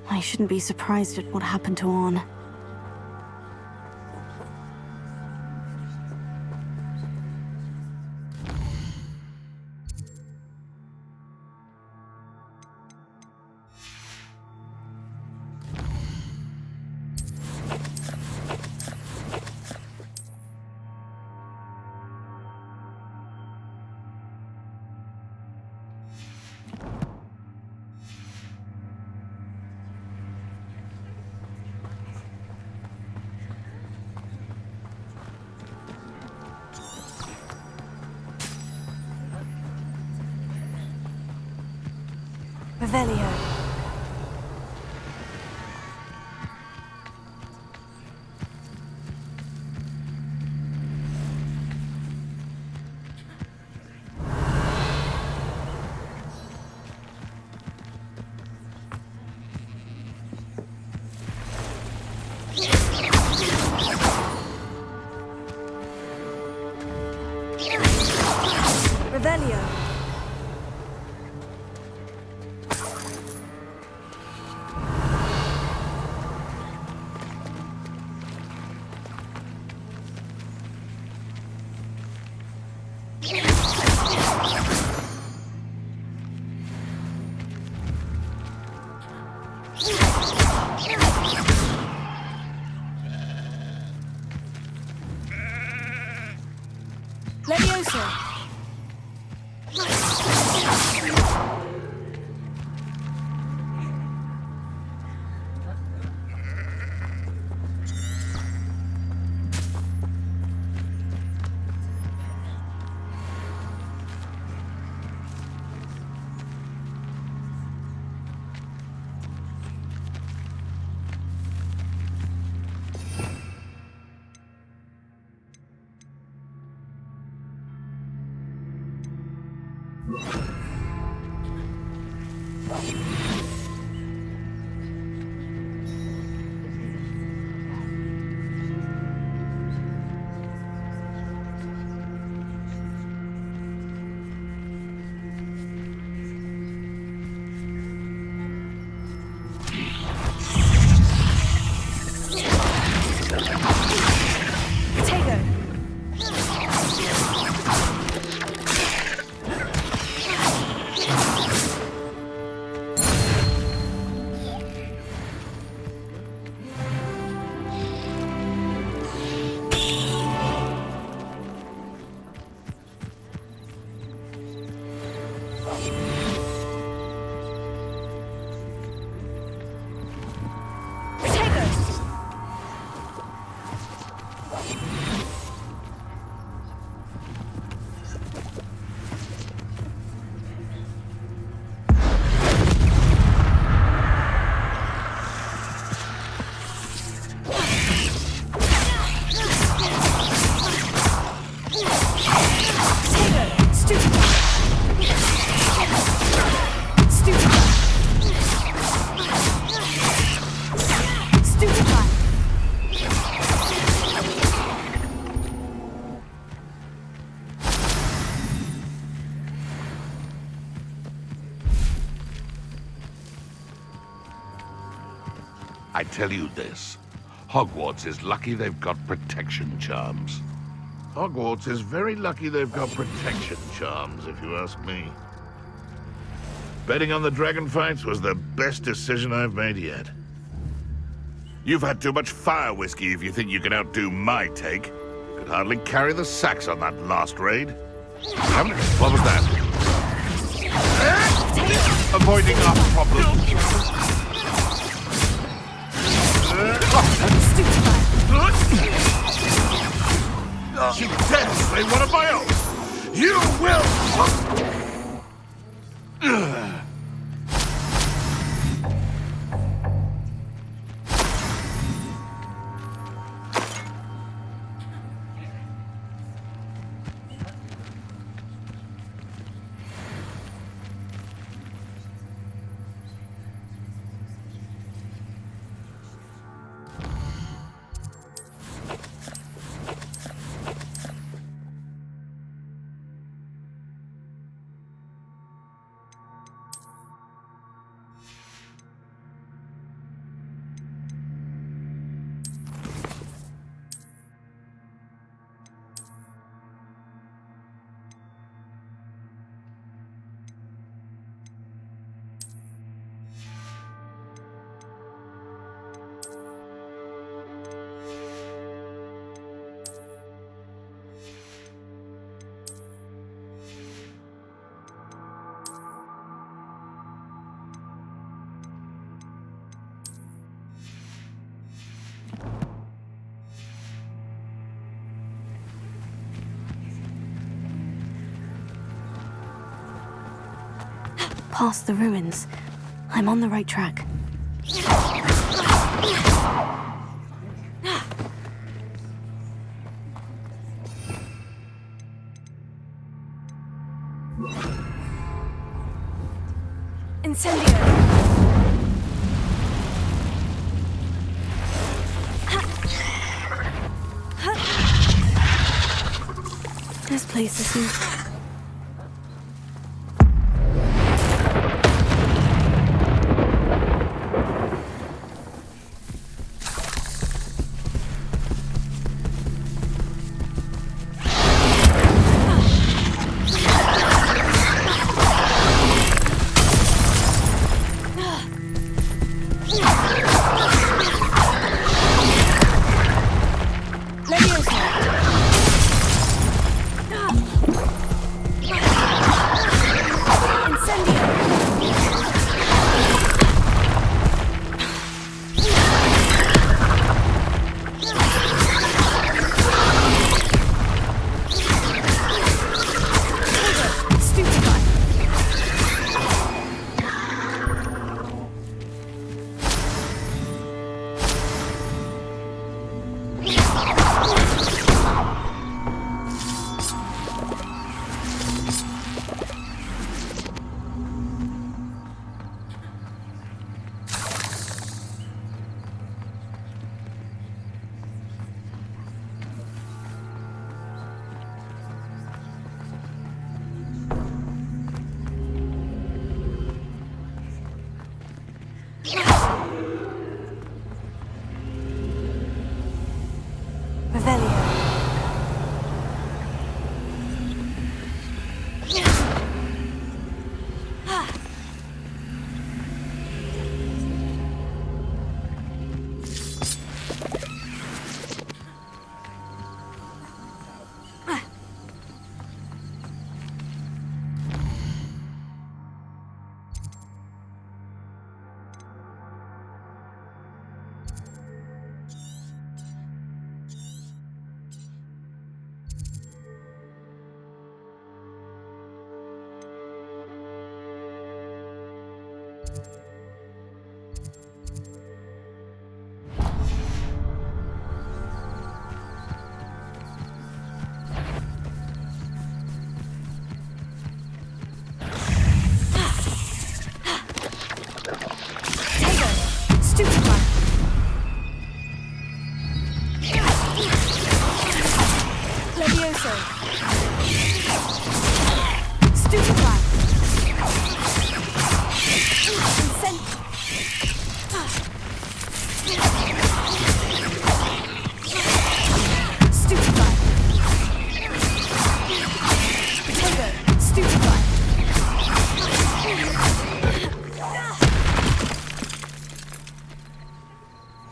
I shouldn't be surprised at what happened to Orn. Revelio. Revelio. Levioso. I tell you this, Hogwarts is lucky they've got protection charms. Hogwarts is very lucky they've got protection charms, if you ask me. Betting on the dragon fights was the best decision I've made yet. You've had too much fire whiskey if you think you can outdo my take. Could hardly carry the sacks on that last raid. What was that? Avoiding our problem. You dare say one of my own! You will! Past the ruins, I'm on the right track. Incendio! This place isn't...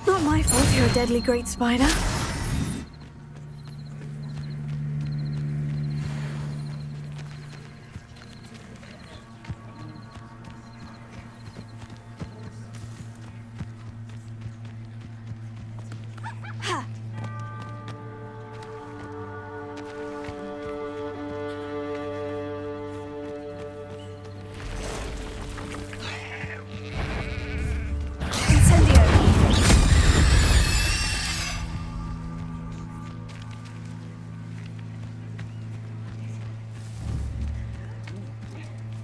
Not my fault you're a deadly great spider.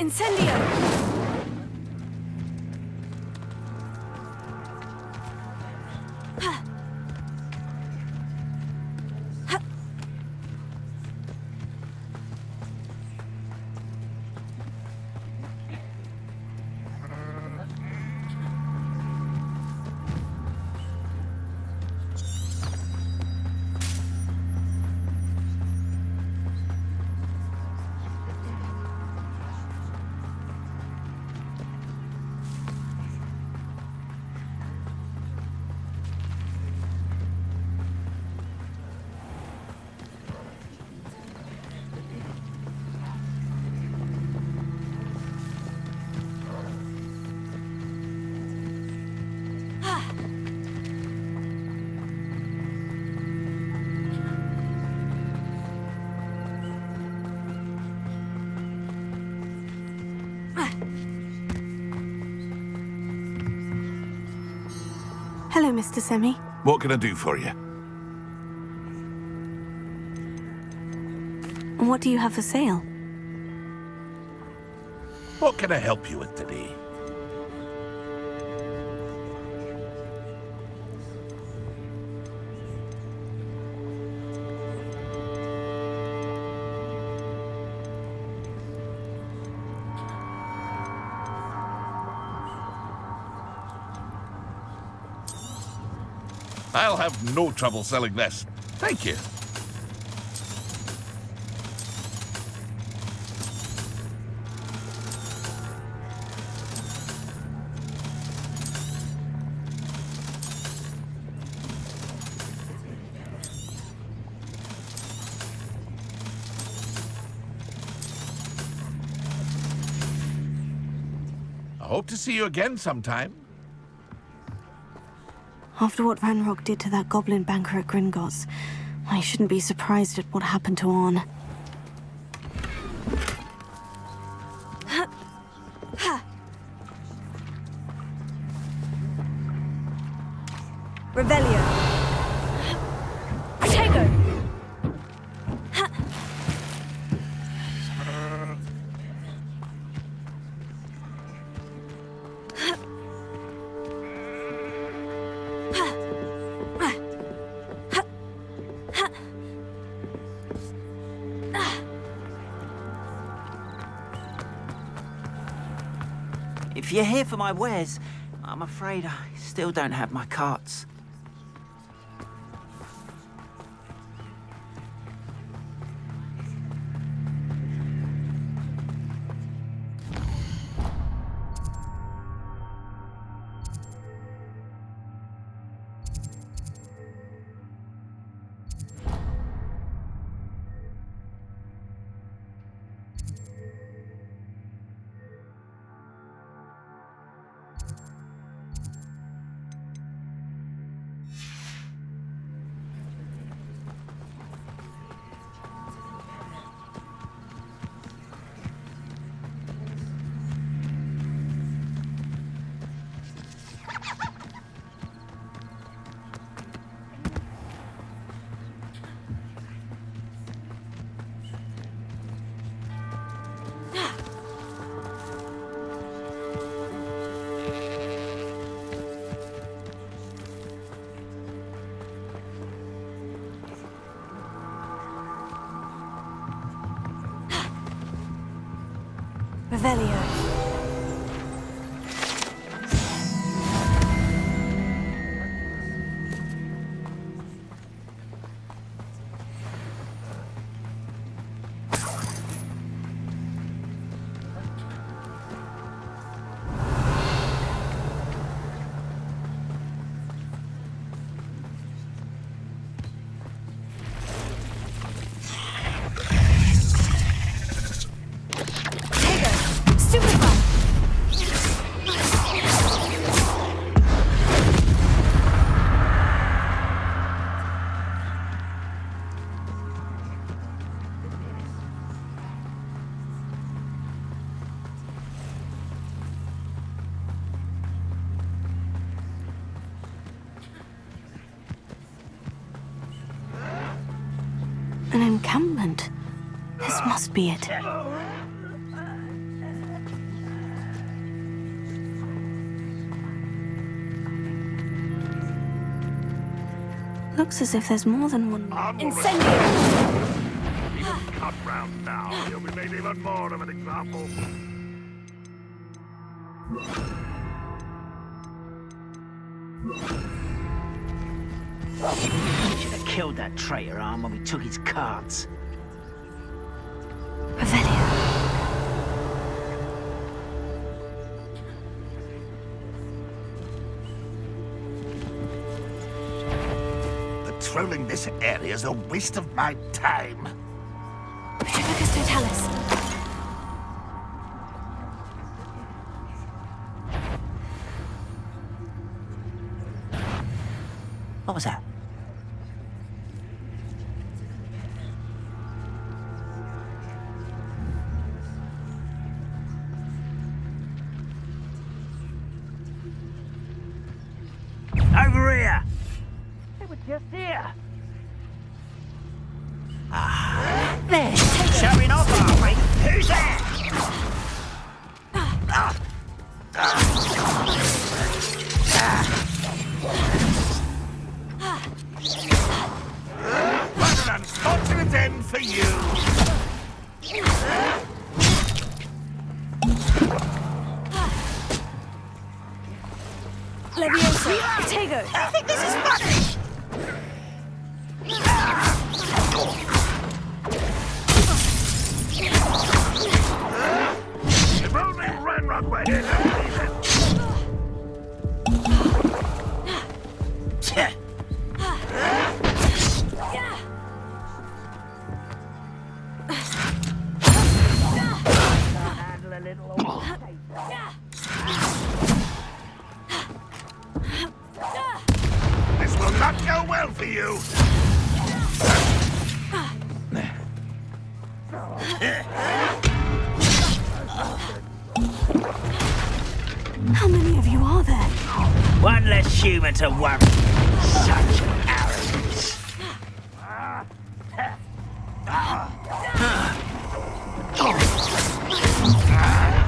Incendio! Hello, Mr. Semi. What can I do for you? What do you have for sale? What can I help you with today? I'll have no trouble selling this. Thank you. I hope to see you again sometime. After what Ranrock did to that goblin banker at Gringotts, I shouldn't be surprised at what happened to Orn. Revelio. Protego! If you're here for my wares, I'm afraid I still don't have my carts. Revelio. An encampment. This must be it. Looks as if there's more than one. Incendio! Even cut round now, he'll be made even more of an example. Should have killed that traitor arm when we took his cards. Patrolling this area is a waste of my time. Petrificus Totalis. What was that? Over over here. They were just here. There. Showing off, are we? Who's there? What an unfortunate end for you! Leviosa, Tego. You think this is funny? If only Ranrock were here to leave it. Handle a little old This will not go well for you. How many of you are there? One less human to worry. Such arrogance.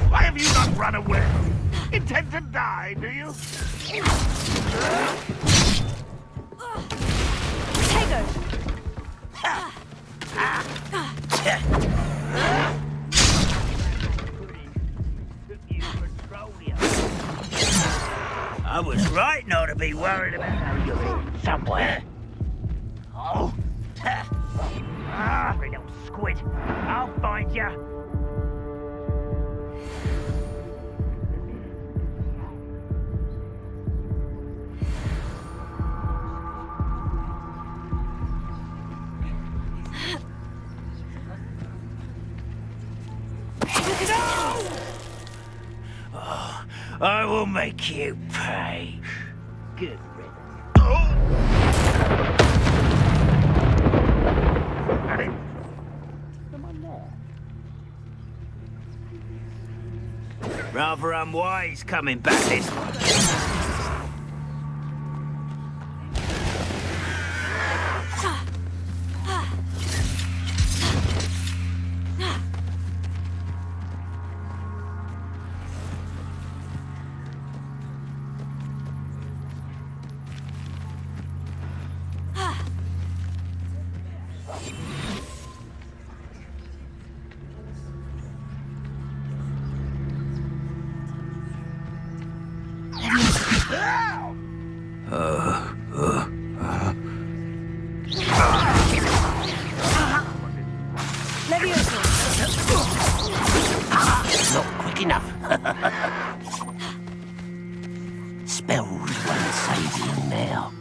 Why have you not run away? Intend to die, do you? Tego! I was right not to be worried about how you're in somewhere. Oh. Little squid. I'll find you. Oh, I will make you pay. Good riddance. Rather unwise coming back this way. Not quick enough. Spells won't save you now.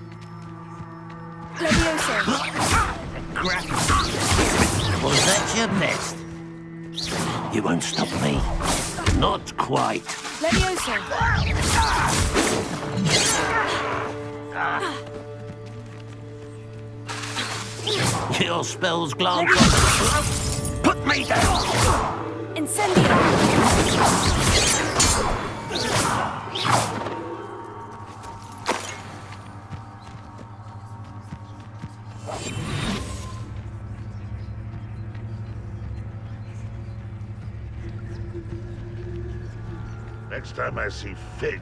Leviosa! Was that your best? You won't stop me. Not quite. Leviosa! Your spells glance off. Put me down! Incendio! Next time I see Fig.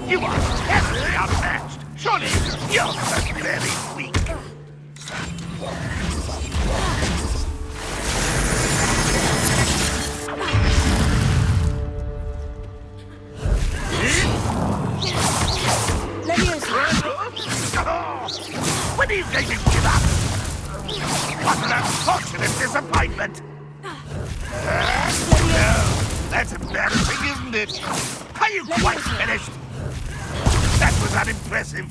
You are terribly outmatched. Surely you're very weak. When do you think you give up? What an unfortunate disappointment! That's embarrassing, isn't it? Are you quite finished? That was unimpressive.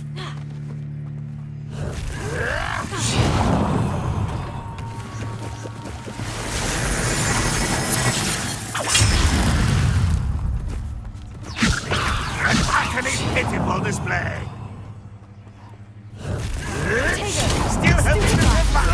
An utterly pitiful display. Still helping us with my...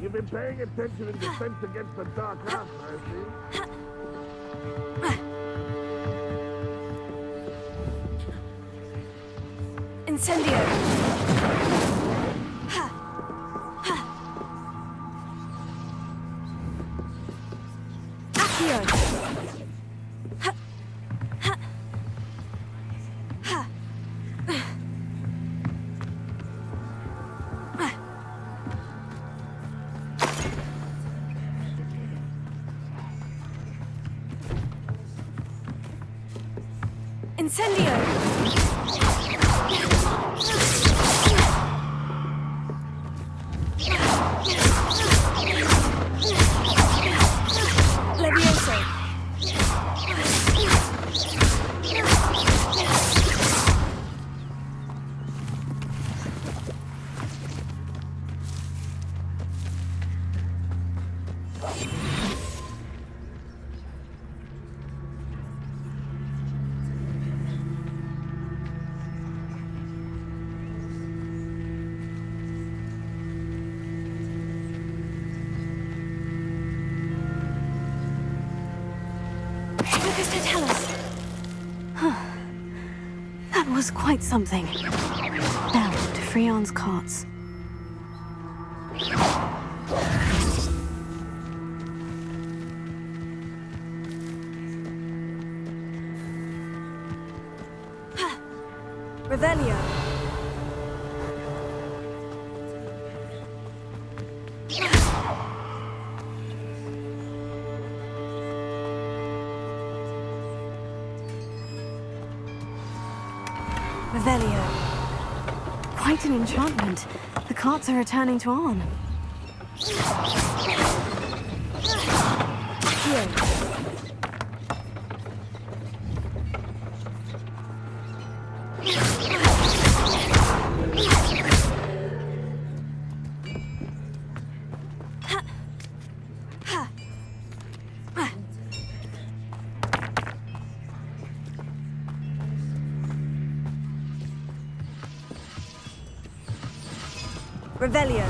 You've been paying attention in defense against the dark arts, I see. Incendio! Accio! Incendio! Levioso! What does that tell us? That was quite something. Bell to Freon's carts. Revelio. Revelio. Quite an enchantment. The carts are returning to Arn. Here. Revelio.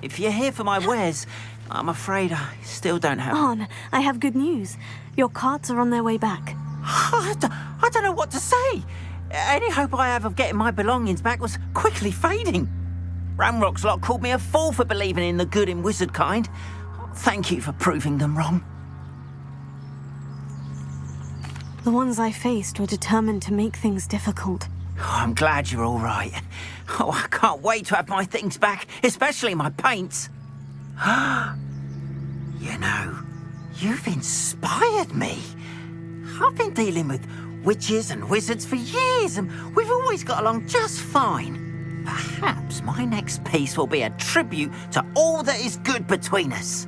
If you're here for my wares, I'm afraid I still don't have... Arn, I have good news. Your carts are on their way back. I don't know what to say. Any hope I have of getting my belongings back was quickly fading. Ramrock's lot called me a fool for believing in the good in wizard kind. Thank you for proving them wrong. The ones I faced were determined to make things difficult. Oh, I'm glad you're all right. Oh, I can't wait to have my things back, especially my paints. You know, you've inspired me. I've been dealing with witches and wizards for years, and we've always got along just fine. Perhaps my next piece will be a tribute to all that is good between us.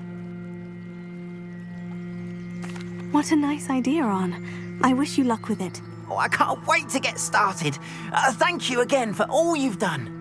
What a nice idea, Arn. I wish you luck with it. Oh, I can't wait to get started. Thank you again for all you've done.